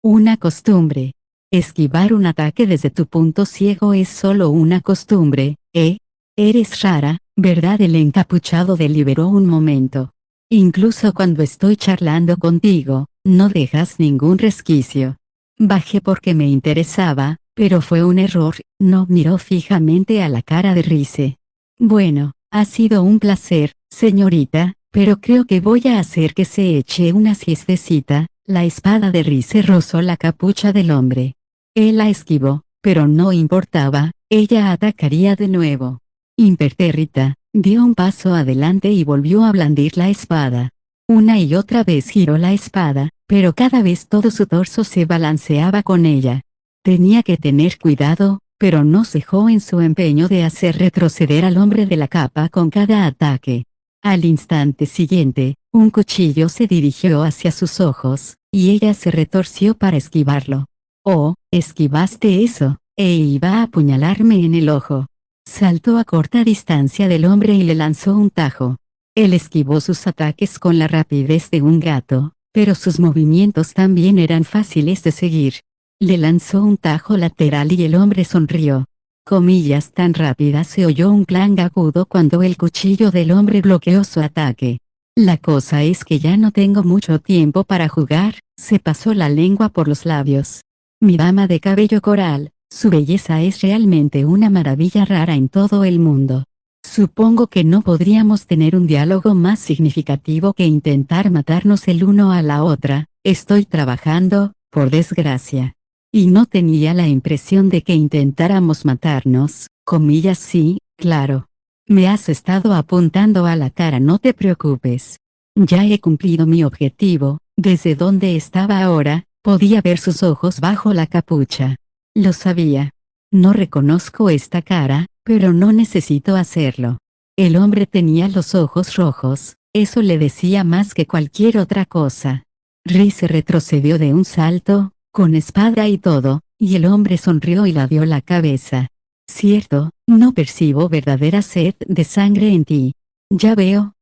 Una costumbre. Esquivar un ataque desde tu punto ciego es solo una costumbre, ¿eh? Eres rara, ¿verdad? El encapuchado deliberó un momento. Incluso cuando estoy charlando contigo, no dejas ningún resquicio. Bajé porque me interesaba, pero fue un error. No miró fijamente a la cara de Rize. Bueno, ha sido un placer, señorita, pero creo que voy a hacer que se eche una siestecita. La espada de Rize rozó la capucha del hombre. Él la esquivó, pero no importaba, ella atacaría de nuevo. Impertérrita, dio un paso adelante y volvió a blandir la espada. Una y otra vez giró la espada, pero cada vez todo su torso se balanceaba con ella. Tenía que tener cuidado, pero no cejó en su empeño de hacer retroceder al hombre de la capa con cada ataque. Al instante siguiente, un cuchillo se dirigió hacia sus ojos, y ella se retorció para esquivarlo. Oh, esquivaste eso, iba a apuñalarme en el ojo. Saltó a corta distancia del hombre y le lanzó un tajo. Él esquivó sus ataques con la rapidez de un gato, pero sus movimientos también eran fáciles de seguir. Le lanzó un tajo lateral y el hombre sonrió. Comillas tan rápidas, se oyó un clang agudo cuando el cuchillo del hombre bloqueó su ataque. La cosa es que ya no tengo mucho tiempo para jugar, se pasó la lengua por los labios. Mi dama de cabello coral, su belleza es realmente una maravilla rara en todo el mundo. Supongo que no podríamos tener un diálogo más significativo que intentar matarnos el uno a la otra. Estoy trabajando, por desgracia. Y no tenía la impresión de que intentáramos matarnos, comillas sí, claro. Me has estado apuntando a la cara, no te preocupes. Ya he cumplido mi objetivo. Desde donde estaba ahora, podía ver sus ojos bajo la capucha. Lo sabía. No reconozco esta cara, pero no necesito hacerlo. El hombre tenía los ojos rojos, eso le decía más que cualquier otra cosa. Rize retrocedió de un salto, con espada y todo, y el hombre sonrió y la dio la cabeza. Cierto, no percibo verdadera sed de sangre en ti. Ya veo,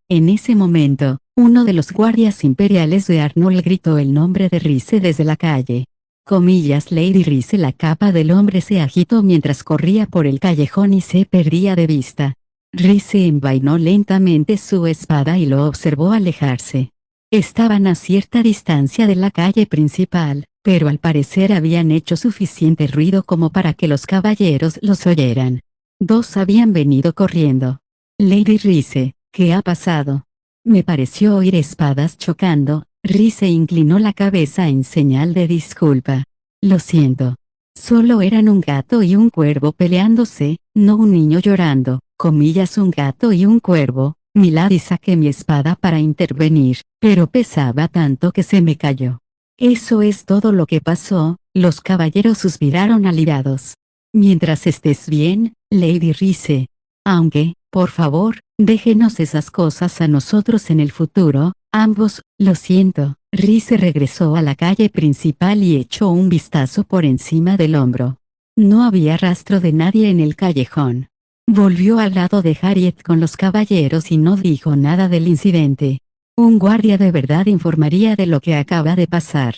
en ese momento, uno de los guardias imperiales de Arnold gritó el nombre de Rize desde la calle. Comillas Lady Rize. La capa del hombre se agitó mientras corría por el callejón y se perdía de vista. Rize envainó lentamente su espada y lo observó alejarse. Estaban a cierta distancia de la calle principal, pero al parecer habían hecho suficiente ruido como para que los caballeros los oyeran. Dos habían venido corriendo. Lady Rize, ¿qué ha pasado? Me pareció oír espadas chocando. Rize inclinó la cabeza en señal de disculpa. Lo siento. Solo eran un gato y un cuervo peleándose, no un niño llorando. Comillas un gato y un cuervo. Milady, saqué mi espada para intervenir, pero pesaba tanto que se me cayó. Eso es todo lo que pasó. Los caballeros suspiraron aliviados. Mientras estés bien, Lady Rize. Aunque, por favor, déjenos esas cosas a nosotros en el futuro. Ambos, lo siento. Rize regresó a la calle principal y echó un vistazo por encima del hombro. No había rastro de nadie en el callejón. Volvió al lado de Harriet con los caballeros y no dijo nada del incidente. Un guardia de verdad informaría de lo que acaba de pasar.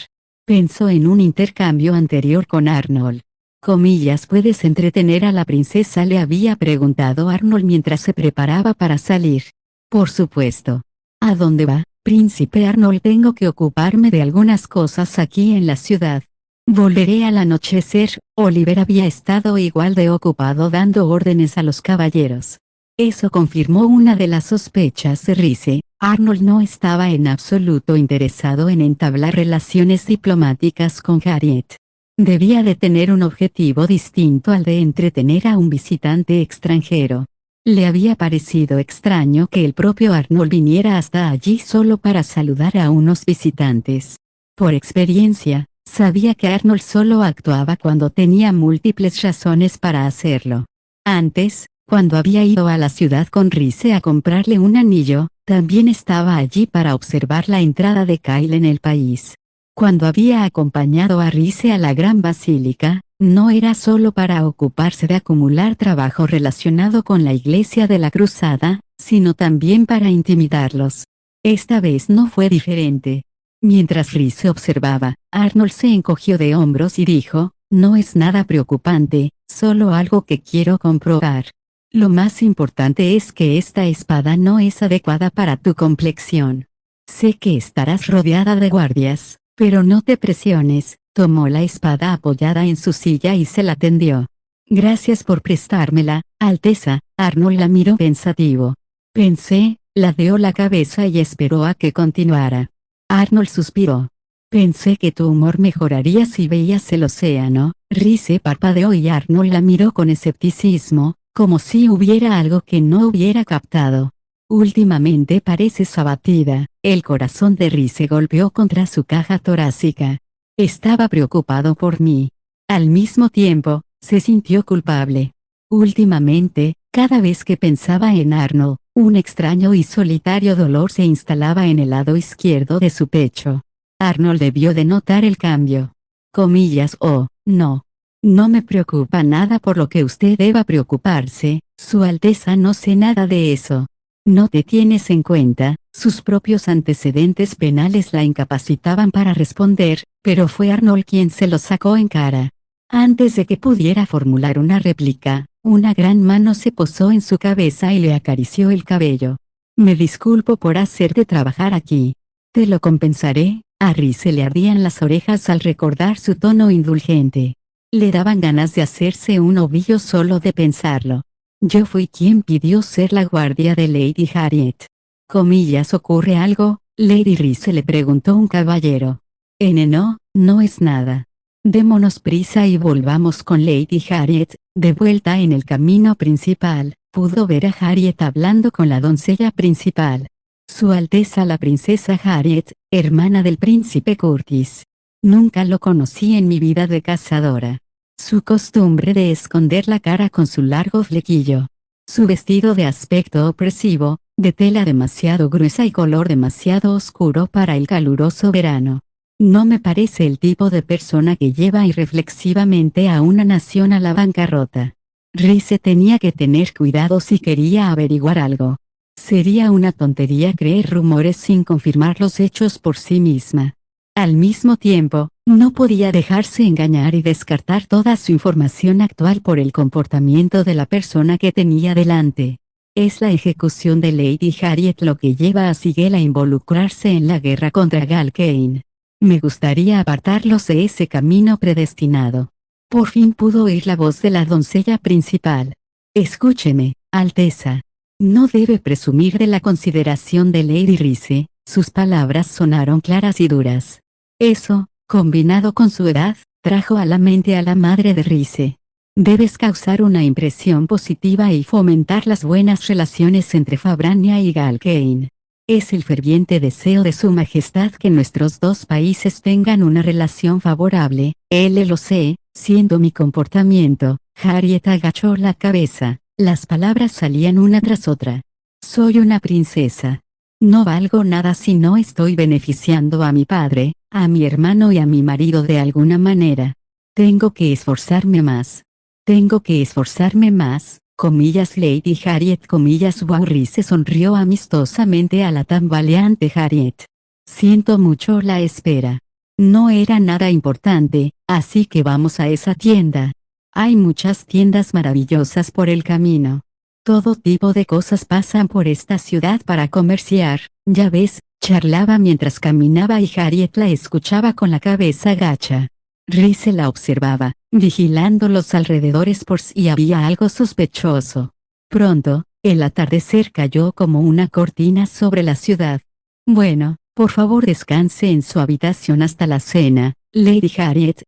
Pensó en un intercambio anterior con Arnold. Comillas, ¿puedes entretener a la princesa?, le había preguntado Arnold mientras se preparaba para salir. Por supuesto. ¿A dónde va, príncipe Arnold? Tengo que ocuparme de algunas cosas aquí en la ciudad. Volveré al anochecer. Oliver había estado igual de ocupado dando órdenes a los caballeros. Eso confirmó una de las sospechas de Rize. Arnold no estaba en absoluto interesado en entablar relaciones diplomáticas con Harriet. Debía de tener un objetivo distinto al de entretener a un visitante extranjero. Le había parecido extraño que el propio Arnold viniera hasta allí solo para saludar a unos visitantes. Por experiencia, sabía que Arnold solo actuaba cuando tenía múltiples razones para hacerlo. Antes, cuando había ido a la ciudad con Rize a comprarle un anillo, también estaba allí para observar la entrada de Kyle en el país. Cuando había acompañado a Rize a la Gran Basílica, no era solo para ocuparse de acumular trabajo relacionado con la Iglesia de la Cruzada, sino también para intimidarlos. Esta vez no fue diferente. Mientras Rize observaba, Arnold se encogió de hombros y dijo, no es nada preocupante, solo algo que quiero comprobar. Lo más importante es que esta espada no es adecuada para tu complexión. Sé que estarás rodeada de guardias, pero no te presiones. Tomó la espada apoyada en su silla y se la tendió. Gracias por prestármela, Alteza. Arnold la miró pensativo. Pensé, ladeó la cabeza y esperó a que continuara. Arnold suspiró. Pensé que tu humor mejoraría si veías el océano. Rhys parpadeó y Arnold la miró con escepticismo, como si hubiera algo que no hubiera captado. Últimamente pareces abatida. El corazón de Rhys se golpeó contra su caja torácica. Estaba preocupado por mí. Al mismo tiempo, se sintió culpable. Últimamente, cada vez que pensaba en Arnold, un extraño y solitario dolor se instalaba en el lado izquierdo de su pecho. Arnold debió de notar el cambio. Comillas, oh, no. No me preocupa nada por lo que usted deba preocuparse, Su Alteza, no sé nada de eso. No te tienes en cuenta. Sus propios antecedentes penales la incapacitaban para responder, pero fue Arnold quien se lo sacó en cara. Antes de que pudiera formular una réplica, una gran mano se posó en su cabeza y le acarició el cabello. Me disculpo por hacerte trabajar aquí. Te lo compensaré. A Rhys se le ardían las orejas al recordar su tono indulgente. Le daban ganas de hacerse un ovillo solo de pensarlo. Yo fui quien pidió ser la guardia de Lady Harriet. Comillas, ¿ocurre algo? Lady Rhys se le preguntó un caballero. No, no es nada. Démonos prisa y volvamos con Lady Harriet. De vuelta en el camino principal, pudo ver a Harriet hablando con la doncella principal. Su Alteza la princesa Harriet, hermana del príncipe Curtis. Nunca lo conocí en mi vida de cazadora. Su costumbre de esconder la cara con su largo flequillo. Su vestido de aspecto opresivo, de tela demasiado gruesa y color demasiado oscuro para el caluroso verano. No me parece el tipo de persona que lleva irreflexivamente a una nación a la bancarrota. Rhys tenía que tener cuidado si quería averiguar algo. Sería una tontería creer rumores sin confirmar los hechos por sí misma. Al mismo tiempo, no podía dejarse engañar y descartar toda su información actual por el comportamiento de la persona que tenía delante. Es la ejecución de Lady Harriet lo que lleva a Sigel a involucrarse en la guerra contra Galkane. Me gustaría apartarlos de ese camino predestinado. Por fin pudo oír la voz de la doncella principal. Escúcheme, Alteza. No debe presumir de la consideración de Lady Rhys. Sus palabras sonaron claras y duras. Eso, combinado con su edad, trajo a la mente a la madre de Rhys. Debes causar una impresión positiva y fomentar las buenas relaciones entre Fabrania y Galkane. Es el ferviente deseo de su majestad que nuestros dos países tengan una relación favorable. Él lo sé, siendo mi comportamiento. Harriet agachó la cabeza. Las palabras salían una tras otra. Soy una princesa. No valgo nada si no estoy beneficiando a mi padre, a mi hermano y a mi marido de alguna manera. Tengo que esforzarme más. Tengo que esforzarme más. Comillas Lady Harriet comillas Rhys se sonrió amistosamente a la tambaleante Harriet. Siento mucho la espera. No era nada importante, así que vamos a esa tienda. Hay muchas tiendas maravillosas por el camino. Todo tipo de cosas pasan por esta ciudad para comerciar, ya ves, charlaba mientras caminaba y Harriet la escuchaba con la cabeza gacha. Rhys la observaba, vigilando los alrededores por si había algo sospechoso. Pronto, el atardecer cayó como una cortina sobre la ciudad. Bueno, por favor descanse en su habitación hasta la cena, Lady Harriet,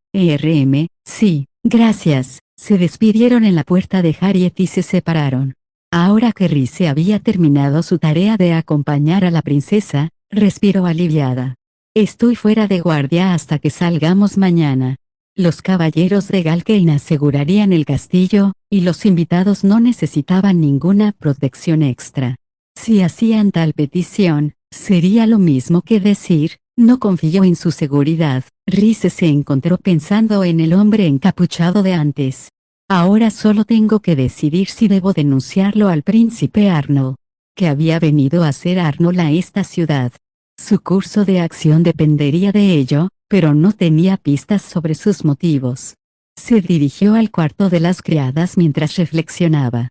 sí, gracias. Se despidieron en la puerta de Harriet y se separaron. Ahora que Rhys había terminado su tarea de acompañar a la princesa, respiró aliviada. Estoy fuera de guardia hasta que salgamos mañana. Los caballeros de Galkane asegurarían el castillo, y los invitados no necesitaban ninguna protección extra. Si hacían tal petición, sería lo mismo que decir, no confío en su seguridad. Rhys se encontró pensando en el hombre encapuchado de antes. Ahora solo tengo que decidir si debo denunciarlo al príncipe Arnold. ¿Qué había venido a hacer Arnold a esta ciudad? Su curso de acción dependería de ello, pero no tenía pistas sobre sus motivos. Se dirigió al cuarto de las criadas mientras reflexionaba.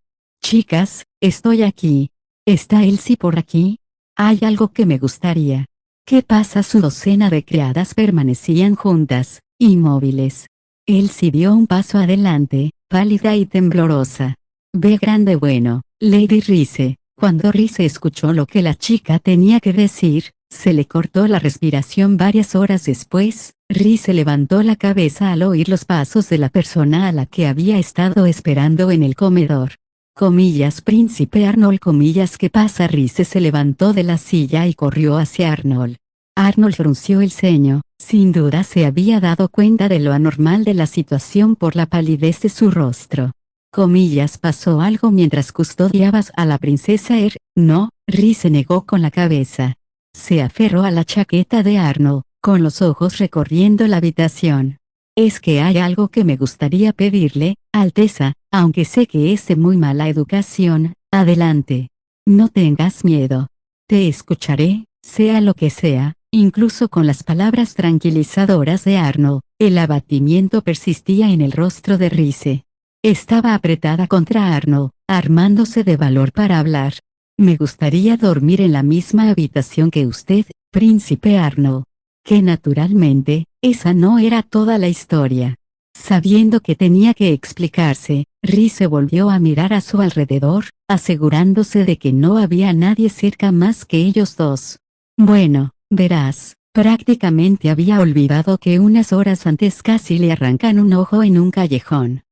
Chicas, estoy aquí. ¿Está Elsie por aquí? Hay algo que me gustaría. ¿Qué pasa? Su docena de criadas permanecían juntas, inmóviles. Elsie dio un paso adelante, pálida y temblorosa. Ve grande bueno, Lady Rice. Cuando Rice escuchó lo que la chica tenía que decir, se le cortó la respiración. Varias horas después, Rice levantó la cabeza al oír los pasos de la persona a la que había estado esperando en el comedor. Comillas Príncipe Arnold comillas ¿qué pasa? Rice se levantó de la silla y corrió hacia Arnold. Arnold frunció el ceño, sin duda se había dado cuenta de lo anormal de la situación por la palidez de su rostro. Comillas ¿pasó algo mientras custodiabas a la princesa No, Rice negó con la cabeza. Se aferró a la chaqueta de Arnold, con los ojos recorriendo la habitación. Es que hay algo que me gustaría pedirle, Alteza, aunque sé que es de muy mala educación. Adelante. No tengas miedo. Te escucharé, sea lo que sea. Incluso con las palabras tranquilizadoras de Arnold, el abatimiento persistía en el rostro de Rice. Estaba apretada contra Arnold, armándose de valor para hablar. Me gustaría dormir en la misma habitación que usted, Príncipe Arnold. Que naturalmente, esa no era toda la historia. Sabiendo que tenía que explicarse, Rice volvió a mirar a su alrededor, asegurándose de que no había nadie cerca más que ellos dos. Bueno, verás, prácticamente había olvidado que unas horas antes casi le arrancan un ojo en un callejón.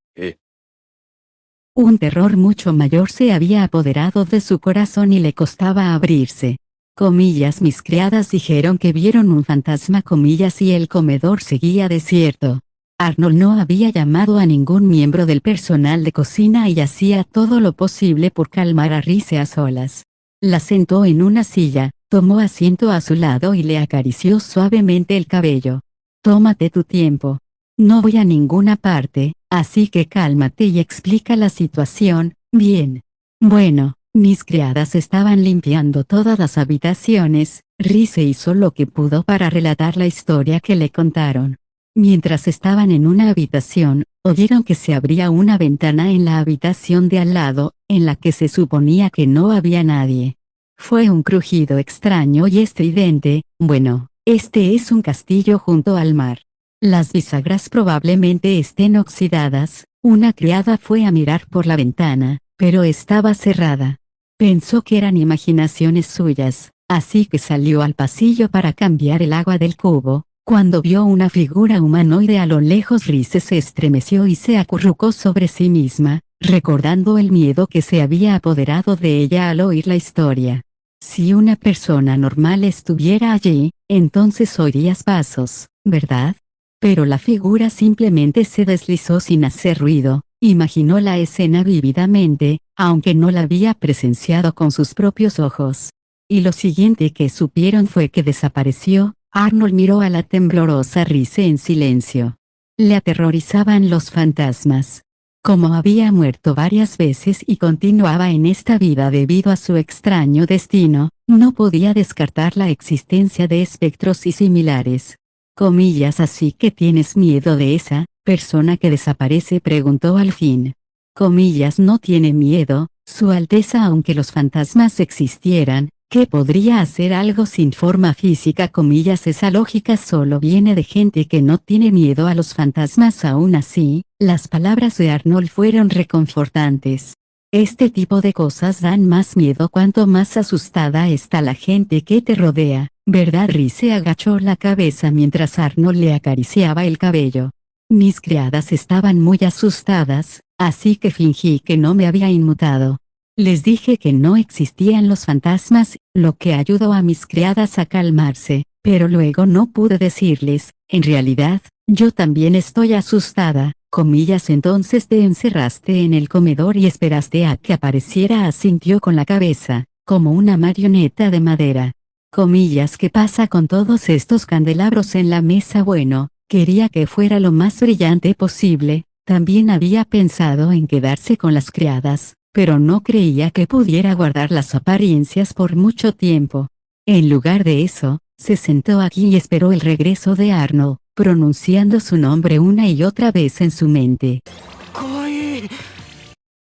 Un terror mucho mayor se había apoderado de su corazón y le costaba abrirse. Comillas mis criadas dijeron que vieron un fantasma comillas y el comedor seguía desierto. Arnold no había llamado a ningún miembro del personal de cocina y hacía todo lo posible por calmar a Rice a solas. La sentó en una silla, tomó asiento a su lado y le acarició suavemente el cabello. Tómate tu tiempo. No voy a ninguna parte, así que cálmate y explica la situación, bien. Bueno. Mis criadas estaban limpiando todas las habitaciones. Rice hizo lo que pudo para relatar la historia que le contaron. Mientras estaban en una habitación, oyeron que se abría una ventana en la habitación de al lado, en la que se suponía que no había nadie. Fue un crujido extraño y estridente. Bueno, este es un castillo junto al mar. Las bisagras probablemente estén oxidadas. Una criada fue a mirar por la ventana, pero estaba cerrada. Pensó que eran imaginaciones suyas, así que salió al pasillo para cambiar el agua del cubo. Cuando vio una figura humanoide a lo lejos, Rice se estremeció y se acurrucó sobre sí misma, recordando el miedo que se había apoderado de ella al oír la historia. Si una persona normal estuviera allí, entonces oirías pasos, ¿verdad? Pero la figura simplemente se deslizó sin hacer ruido. Imaginó la escena vívidamente, aunque no la había presenciado con sus propios ojos. Y lo siguiente que supieron fue que desapareció. Arnold miró a la temblorosa Rice en silencio. Le aterrorizaban los fantasmas. Como había muerto varias veces y continuaba en esta vida debido a su extraño destino, no podía descartar la existencia de espectros y similares. Comillas así que tienes miedo de esa persona que desaparece, preguntó al fin. Comillas no tiene miedo, Su Alteza, aunque los fantasmas existieran, ¿qué podría hacer algo sin forma física? Comillas esa lógica solo viene de gente que no tiene miedo a los fantasmas. Aún así, las palabras de Arnold fueron reconfortantes. Este tipo de cosas dan más miedo cuanto más asustada está la gente que te rodea, ¿verdad? Rice agachó la cabeza mientras Arnold le acariciaba el cabello. Mis criadas estaban muy asustadas, así que fingí que no me había inmutado. Les dije que no existían los fantasmas, lo que ayudó a mis criadas a calmarse, pero luego no pude decirles, en realidad, yo también estoy asustada. Comillas entonces te encerraste en el comedor y esperaste a que apareciera, asintió con la cabeza, como una marioneta de madera. Comillas ¿qué pasa con todos estos candelabros en la mesa? Bueno, quería que fuera lo más brillante posible. También había pensado en quedarse con las criadas, pero no creía que pudiera guardar las apariencias por mucho tiempo. En lugar de eso, se sentó aquí y esperó el regreso de Arnold, pronunciando su nombre una y otra vez en su mente.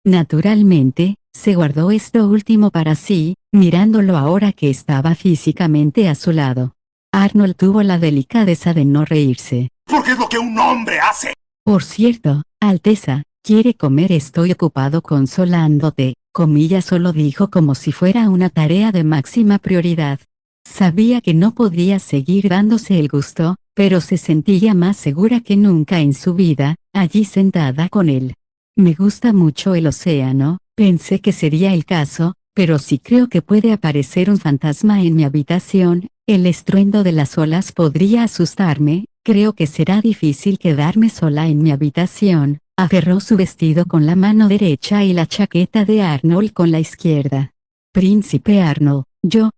Naturalmente, Se guardó esto último para sí, mirándolo ahora que estaba físicamente a su lado. Arnold tuvo la delicadeza de no reírse. Porque es lo que un hombre hace. Por cierto, Alteza, ¿quiere comer? Estoy ocupado consolándote, comillas, solo dijo como si fuera una tarea de máxima prioridad. Sabía que no podía seguir dándose el gusto, pero se sentía más segura que nunca en su vida, allí sentada con él. Me gusta mucho el océano, pensé que sería el caso, pero sí creo que puede aparecer un fantasma en mi habitación, el estruendo de las olas podría asustarme, creo que será difícil quedarme sola en mi habitación. Aferró su vestido con la mano derecha y la chaqueta de Arnold con la izquierda. Príncipe Arnold,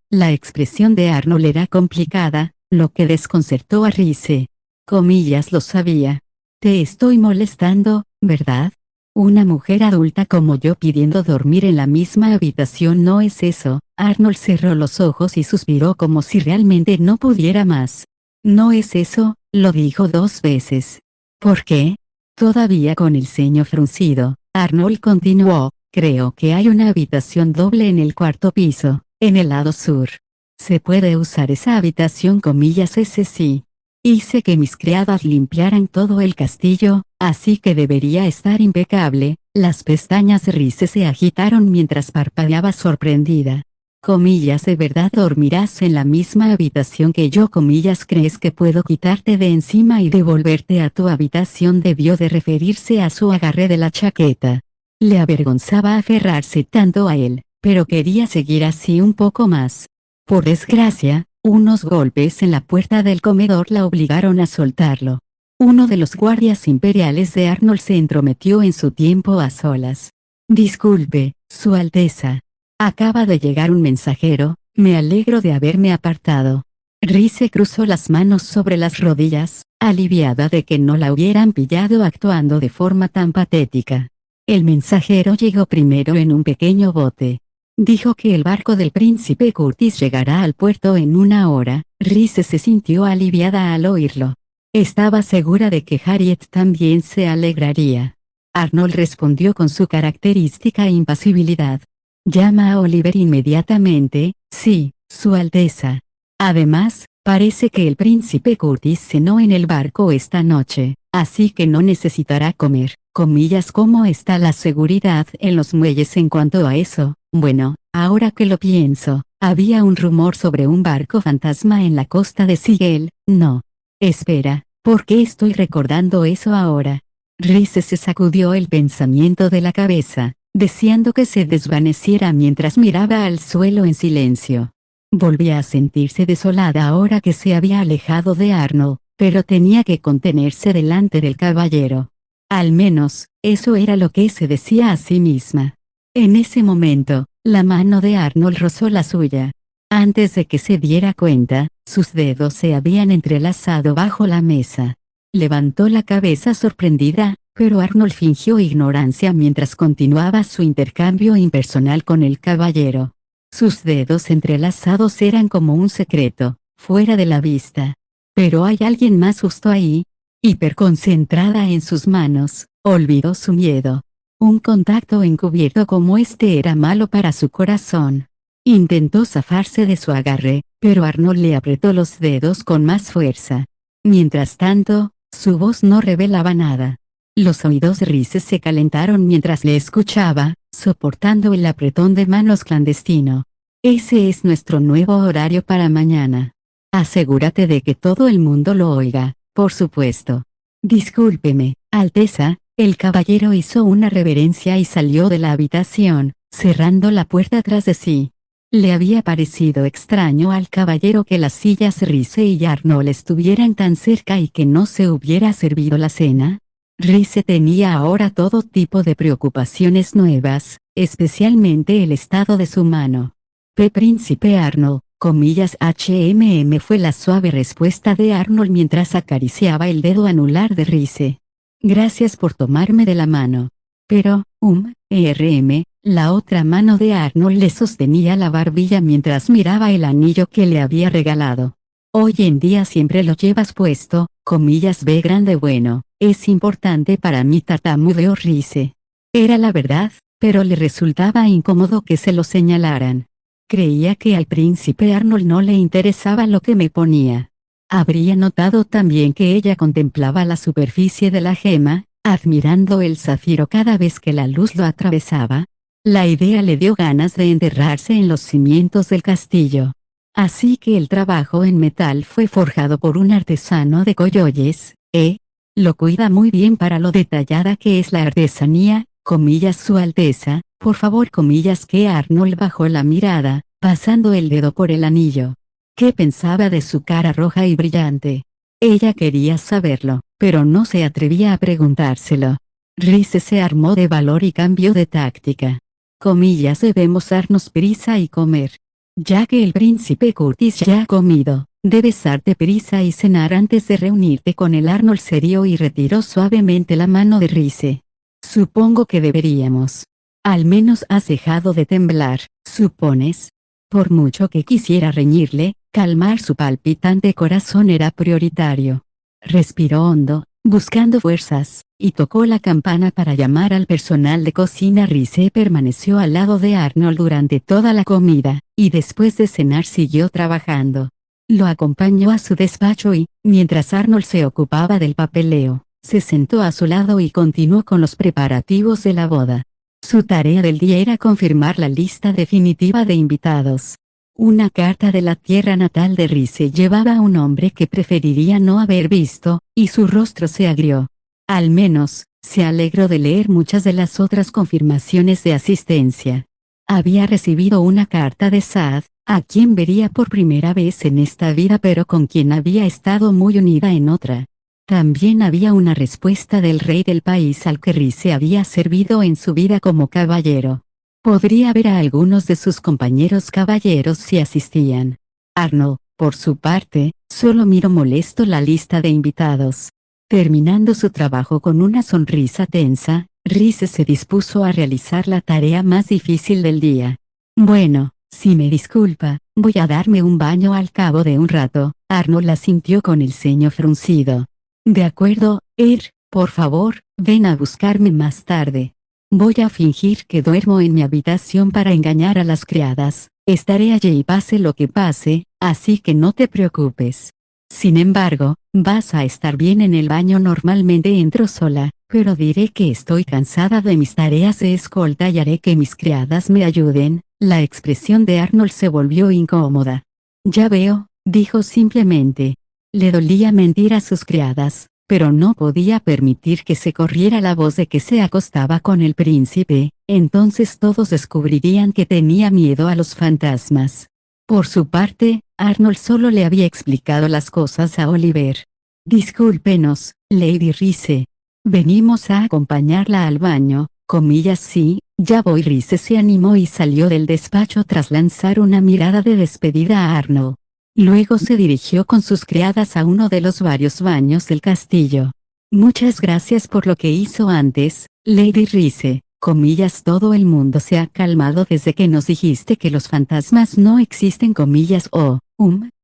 la expresión de Arnold era complicada, lo que desconcertó a Rize. Comillas, lo sabía. Te estoy molestando, ¿verdad? Una mujer adulta como yo pidiendo dormir en la misma habitación no es eso. Arnold cerró los ojos y suspiró como si realmente no pudiera más. No es eso, lo dijo 2 veces. ¿Por qué? Todavía con el ceño fruncido, Arnold continuó, creo que hay una habitación doble en el 4.º piso, en el lado sur. ¿Se puede usar esa habitación? Comillas, ese sí. Hice que mis criadas limpiaran todo el castillo, así que debería estar impecable. Las pestañas de Rize se agitaron mientras parpadeaba sorprendida. Comillas, ¿de verdad dormirás en la misma habitación que yo? Comillas, ¿crees que puedo quitarte de encima y devolverte a tu habitación? Debió de referirse a su agarre de la chaqueta. Le avergonzaba aferrarse tanto a él, pero quería seguir así un poco más. Por desgracia, unos golpes en la puerta del comedor la obligaron a soltarlo. Uno de los guardias imperiales de Arnold se entrometió en su tiempo a solas. Disculpe, Su Alteza. Acaba de llegar un mensajero, me alegro de haberme apartado. Rize cruzó las manos sobre las rodillas, aliviada de que no la hubieran pillado actuando de forma tan patética. El mensajero llegó primero en un pequeño bote. Dijo que el barco del príncipe Curtis llegará al puerto en 1 hora. Rize se sintió aliviada al oírlo. Estaba segura de que Harriet también se alegraría. Arnold respondió con su característica impasibilidad. Llama a Oliver inmediatamente. Sí, Su Alteza. Además, parece que el príncipe Curtis cenó en el barco esta noche, así que no necesitará comer. Comillas, ¿cómo está la seguridad en los muelles en cuanto a eso? Bueno, ahora que lo pienso, había un rumor sobre un barco fantasma en la costa de Sigel. No. Espera, ¿por qué estoy recordando eso ahora? Rize se sacudió el pensamiento de la cabeza, deseando que se desvaneciera mientras miraba al suelo en silencio. Volvía a sentirse desolada ahora que se había alejado de Arnold, pero tenía que contenerse delante del caballero. Al menos, eso era lo que se decía a sí misma. En ese momento, la mano de Arnold rozó la suya. Antes de que se diera cuenta, sus dedos se habían entrelazado bajo la mesa. Levantó la cabeza sorprendida, pero Arnold fingió ignorancia mientras continuaba su intercambio impersonal con el caballero. Sus dedos entrelazados eran como un secreto, fuera de la vista. Pero hay alguien más justo ahí. Hiperconcentrada en sus manos, olvidó su miedo. Un contacto encubierto como este era malo para su corazón. Intentó zafarse de su agarre, pero Arnold le apretó los dedos con más fuerza. Mientras tanto, su voz no revelaba nada. Los oídos de Rize se calentaron mientras le escuchaba, soportando el apretón de manos clandestino. Ese es nuestro nuevo horario para mañana. Asegúrate de que todo el mundo lo oiga, por supuesto. Discúlpeme, Alteza. El caballero hizo una reverencia y salió de la habitación, cerrando la puerta tras de sí. Le había parecido extraño al caballero que las sillas Rize y Arnold estuvieran tan cerca y que no se hubiera servido la cena. Rize tenía ahora todo tipo de preocupaciones nuevas, especialmente el estado de su mano. Príncipe Arnold, comillas, fue la suave respuesta de Arnold mientras acariciaba el dedo anular de Rize. Gracias por tomarme de la mano. Pero, la otra mano de Arnold le sostenía la barbilla mientras miraba el anillo que le había regalado. Hoy en día siempre lo llevas puesto, comillas, B grande. Bueno, es importante para mí, tartamudeó Rize. ¿Era la verdad? pero le resultaba incómodo que se lo señalaran. Creía que al príncipe Arnold no le interesaba lo que me ponía. Habría notado también que ella contemplaba la superficie de la gema, admirando el zafiro cada vez que la luz lo atravesaba. La idea le dio ganas de enterrarse en los cimientos del castillo. Así que el trabajo en metal fue forjado por un artesano de Coyoyes, lo cuida muy bien para lo detallada que es la artesanía, comillas Su Alteza, por favor comillas que Arnold bajó la mirada, pasando el dedo por el anillo. ¿Qué pensaba de su cara roja y brillante? Ella quería saberlo, pero no se atrevía a preguntárselo. Rhys se armó de valor y cambió de táctica. Comillas debemos darnos prisa y comer. Ya que el príncipe Curtis ya ha comido, debes darte prisa y cenar antes de reunirte con el Arnold serio y retiró suavemente la mano de Rhys. Supongo que deberíamos. Al menos has dejado de temblar, ¿supones? Por mucho que quisiera reñirle, calmar su palpitante corazón era prioritario. Respiró hondo, buscando fuerzas, y tocó la campana para llamar al personal de cocina. Rhys permaneció al lado de Arnold durante toda la comida, y después de cenar siguió trabajando. Lo acompañó a su despacho y, mientras Arnold se ocupaba del papeleo, se sentó a su lado y continuó con los preparativos de la boda. Su tarea del día era confirmar la lista definitiva de invitados. Una carta de la tierra natal de Rhys llevaba a un hombre que preferiría no haber visto, y su rostro se agrió. Al menos, se alegró de leer muchas de las otras confirmaciones de asistencia. Había recibido una carta de Saad, a quien vería por primera vez en esta vida pero con quien había estado muy unida en otra. También había una respuesta del rey del país al que Rhys había servido en su vida como caballero. Podría ver a algunos de sus compañeros caballeros si asistían. Arnold, por su parte, solo miró molesto la lista de invitados. Terminando su trabajo con una sonrisa tensa, Rhys se dispuso a realizar la tarea más difícil del día. Bueno, si me disculpa, voy a darme un baño al cabo de un rato. Arnold asintió con el ceño fruncido. De acuerdo, por favor, ven a buscarme más tarde. Voy a fingir que duermo en mi habitación para engañar a las criadas. Estaré allí pase lo que pase, así que no te preocupes. Sin embargo, vas a estar bien en el baño. Normalmente entro sola, pero diré que estoy cansada de mis tareas de escolta y haré que mis criadas me ayuden. La expresión de Arnold se volvió incómoda. Ya veo, dijo simplemente. Le dolía mentir a sus criadas, pero no podía permitir que se corriera la voz de que se acostaba con el príncipe, entonces todos descubrirían que tenía miedo a los fantasmas. Por su parte, Arnold solo le había explicado las cosas a Oliver. Discúlpenos, Lady Rhys. Venimos a acompañarla al baño, comillas sí, ya voy. Rhys se animó y salió del despacho tras lanzar una mirada de despedida a Arnold. Luego se dirigió con sus criadas a uno de los varios baños del castillo. Muchas gracias por lo que hizo antes, Lady Rhys. Comillas todo el mundo se ha calmado desde que nos dijiste que los fantasmas no existen. Comillas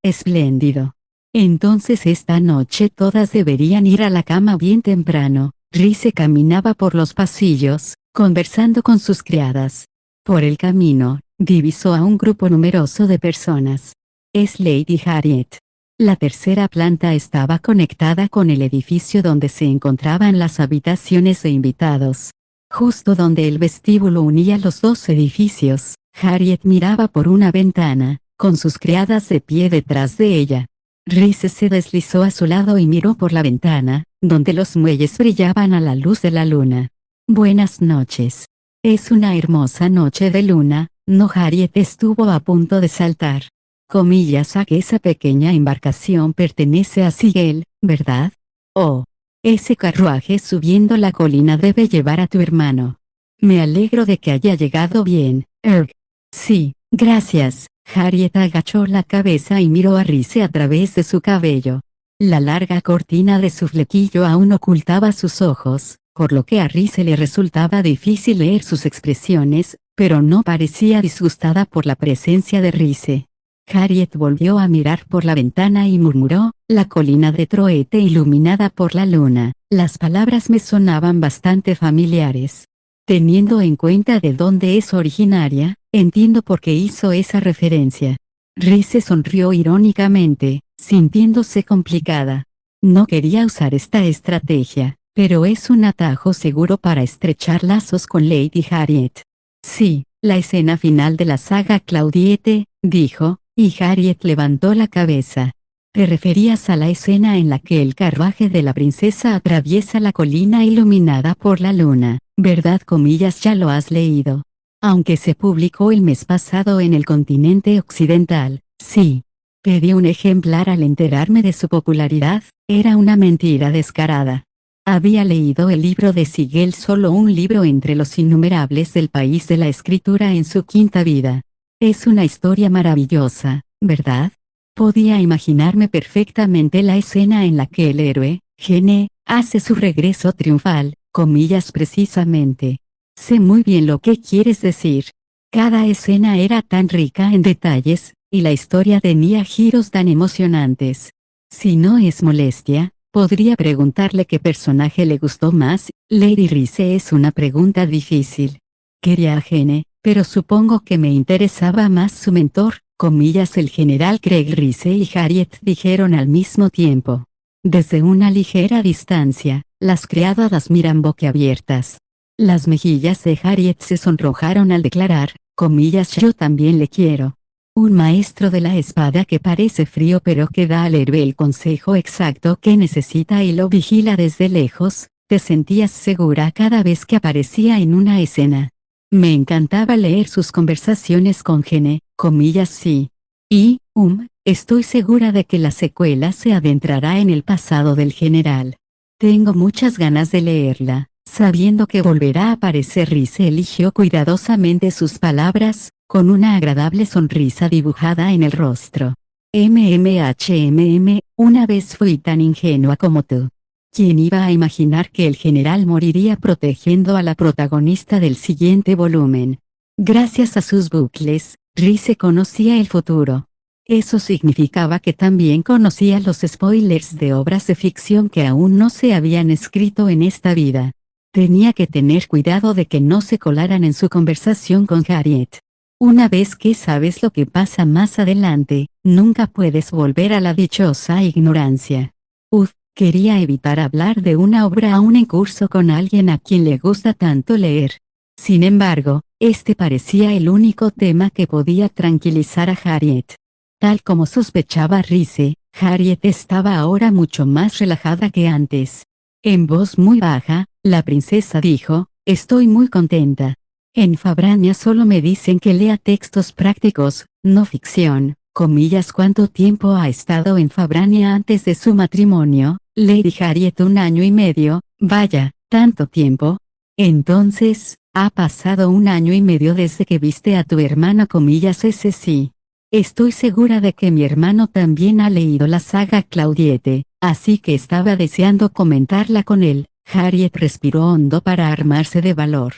espléndido. Entonces esta noche todas deberían ir a la cama bien temprano. Rhys caminaba por los pasillos, conversando con sus criadas. Por el camino, divisó a un grupo numeroso de personas. Es Lady Harriet. La tercera planta estaba conectada con el edificio donde se encontraban las habitaciones de invitados. Justo donde el vestíbulo unía los dos edificios, Harriet miraba por una ventana, con sus criadas de pie detrás de ella. Rhys se deslizó a su lado y miró por la ventana, donde los muelles brillaban a la luz de la luna. Buenas noches. Es una hermosa noche de luna, ¿no? Harriet estuvo a punto de saltar. Comillas a que esa pequeña embarcación pertenece a Sigel, ¿verdad? Oh. Ese carruaje subiendo la colina debe llevar a tu hermano. Me alegro de que haya llegado bien, Sí, gracias. Harriet agachó la cabeza y miró a Rhys a través de su cabello. La larga cortina de su flequillo aún ocultaba sus ojos, por lo que a Rhys le resultaba difícil leer sus expresiones, pero no parecía disgustada por la presencia de Rhys. Harriet volvió a mirar por la ventana y murmuró, la colina de Troete iluminada por la luna. Las palabras me sonaban bastante familiares. Teniendo en cuenta de dónde es originaria, entiendo por qué hizo esa referencia. Rize sonrió irónicamente, sintiéndose complicada. No quería usar esta estrategia, pero es un atajo seguro para estrechar lazos con Lady Harriet. Sí, la escena final de la saga Claudiette, dijo, y Harriet levantó la cabeza. Te referías a la escena en la que el carruaje de la princesa atraviesa la colina iluminada por la luna, ¿verdad? Comillas, ya lo has leído. Aunque se publicó el mes pasado en el continente occidental, sí. Pedí un ejemplar al enterarme de su popularidad, era una mentira descarada. Había leído el libro de Sigel, solo un libro entre los innumerables del país de la escritura en su quinta vida. Es una historia maravillosa, ¿verdad? Podía imaginarme perfectamente la escena en la que el héroe, Gene, hace su regreso triunfal, comillas precisamente. Sé muy bien lo que quieres decir. Cada escena era tan rica en detalles, y la historia tenía giros tan emocionantes. Si no es molestia, podría preguntarle qué personaje le gustó más. Lady Rize, es una pregunta difícil. Quería a Gene, pero supongo que me interesaba más su mentor, comillas. El general Craig Rize y Harriet dijeron al mismo tiempo. Desde una ligera distancia, las criadas miran boquiabiertas. Las mejillas de Harriet se sonrojaron al declarar, comillas, yo también le quiero. Un maestro de la espada que parece frío pero que da al héroe el consejo exacto que necesita y lo vigila desde lejos. Te sentías segura cada vez que aparecía en una escena. Me encantaba leer sus conversaciones con Gene, comillas, sí. Y, estoy segura de que la secuela se adentrará en el pasado del general. Tengo muchas ganas de leerla, sabiendo que volverá a aparecer. Rize eligió cuidadosamente sus palabras, con una agradable sonrisa dibujada en el rostro. Una vez fui tan ingenua como tú. ¿Quién iba a imaginar que el general moriría protegiendo a la protagonista del siguiente volumen? Gracias a sus bucles, Rize conocía el futuro. Eso significaba que también conocía los spoilers de obras de ficción que aún no se habían escrito en esta vida. Tenía que tener cuidado de que no se colaran en su conversación con Harriet. Una vez que sabes lo que pasa más adelante, nunca puedes volver a la dichosa ignorancia. Quería evitar hablar de una obra aún en curso con alguien a quien le gusta tanto leer. Sin embargo, este parecía el único tema que podía tranquilizar a Harriet. Tal como sospechaba Rize, Harriet estaba ahora mucho más relajada que antes. En voz muy baja, la princesa dijo, estoy muy contenta. En Fabrania solo me dicen que lea textos prácticos, no ficción, comillas. ¿Cuánto tiempo ha estado en Fabrania antes de su matrimonio? Lady Harriet, 1 año y medio, vaya, tanto tiempo. Entonces, ha pasado 1 año y medio desde que viste a tu hermana, comillas. Ese sí. Estoy segura de que mi hermano también ha leído la saga Claudiette, así que estaba deseando comentarla con él. Harriet respiró hondo para armarse de valor.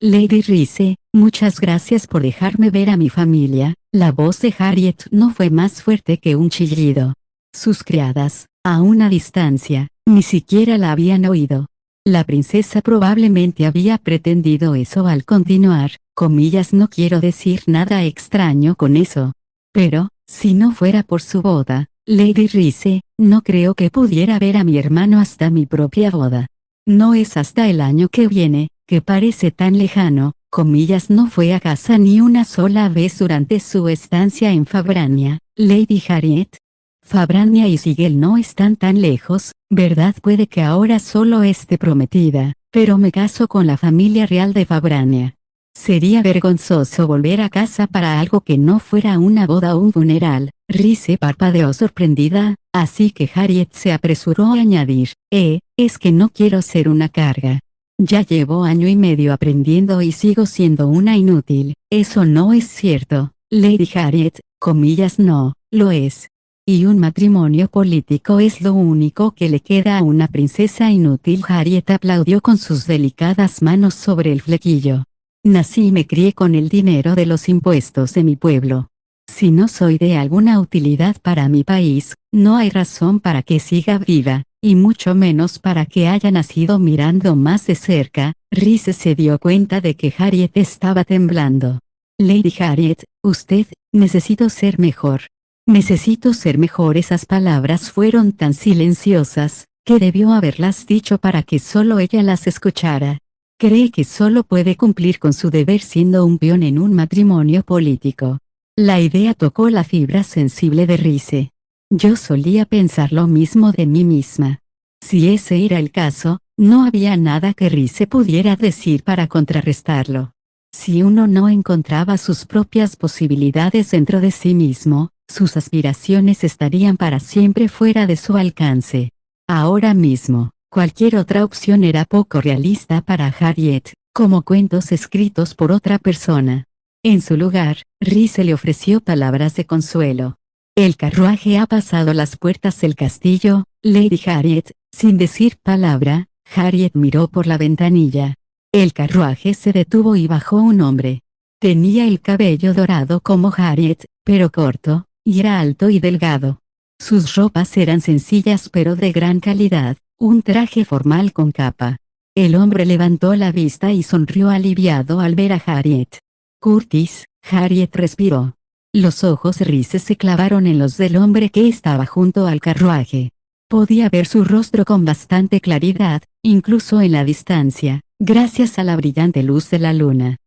Lady Rize, muchas gracias por dejarme ver a mi familia. La voz de Harriet no fue más fuerte que un chillido. Sus criadas, a una distancia, ni siquiera la habían oído. La princesa probablemente había pretendido eso al continuar, comillas, no quiero decir nada extraño con eso. Pero, si no fuera por su boda, Lady Rize, no creo que pudiera ver a mi hermano hasta mi propia boda. No es hasta el año que viene, que parece tan lejano, comillas. No fue a casa ni una sola vez durante su estancia en Fabrania, Lady Harriet. Fabrania y Sigel no están tan lejos, ¿verdad? Puede que ahora solo esté prometida, pero me caso con la familia real de Fabrania. Sería vergonzoso volver a casa para algo que no fuera una boda o un funeral. Rize parpadeó sorprendida, así que Harriet se apresuró a añadir, es que no quiero ser una carga. Ya llevo 1 año y medio aprendiendo y sigo siendo una inútil. Eso no es cierto, Lady Harriet, comillas, no, lo es. Y un matrimonio político es lo único que le queda a una princesa inútil. Harriet aplaudió con sus delicadas manos sobre el flequillo. Nací y me crié con el dinero de los impuestos de mi pueblo. Si no soy de alguna utilidad para mi país, no hay razón para que siga viva. y mucho menos para que haya nacido mirando más de cerca. Rhys se dio cuenta de que Harriet estaba temblando. Lady Harriet, usted, necesito ser mejor. Necesito ser mejor. Esas palabras fueron tan silenciosas, que debió haberlas dicho para que solo ella las escuchara. Cree que solo puede cumplir con su deber siendo un peón en un matrimonio político. La idea tocó la fibra sensible de Rhys. Yo solía pensar lo mismo de mí misma. Si ese era el caso, no había nada que Rhys pudiera decir para contrarrestarlo. Si uno no encontraba sus propias posibilidades dentro de sí mismo, sus aspiraciones estarían para siempre fuera de su alcance. Ahora mismo, cualquier otra opción era poco realista para Harriet, como cuentos escritos por otra persona. En su lugar, Rhys le ofreció palabras de consuelo. El carruaje ha pasado las puertas del castillo, Lady Harriet. Sin decir palabra, Harriet miró por la ventanilla. El carruaje se detuvo y bajó un hombre. Tenía el cabello dorado como Harriet, pero corto, y era alto y delgado. Sus ropas eran sencillas pero de gran calidad, un traje formal con capa. El hombre levantó la vista y sonrió aliviado al ver a Harriet. Curtis, Harriet respiró. Los ojos Rhys se clavaron en los del hombre que estaba junto al carruaje. Podía ver su rostro con bastante claridad, incluso en la distancia, gracias a la brillante luz de la luna.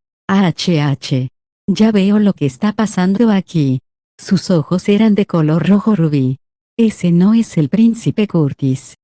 Ya veo lo que está pasando aquí. Sus ojos eran de color rojo rubí. Ese no es el príncipe Curtis.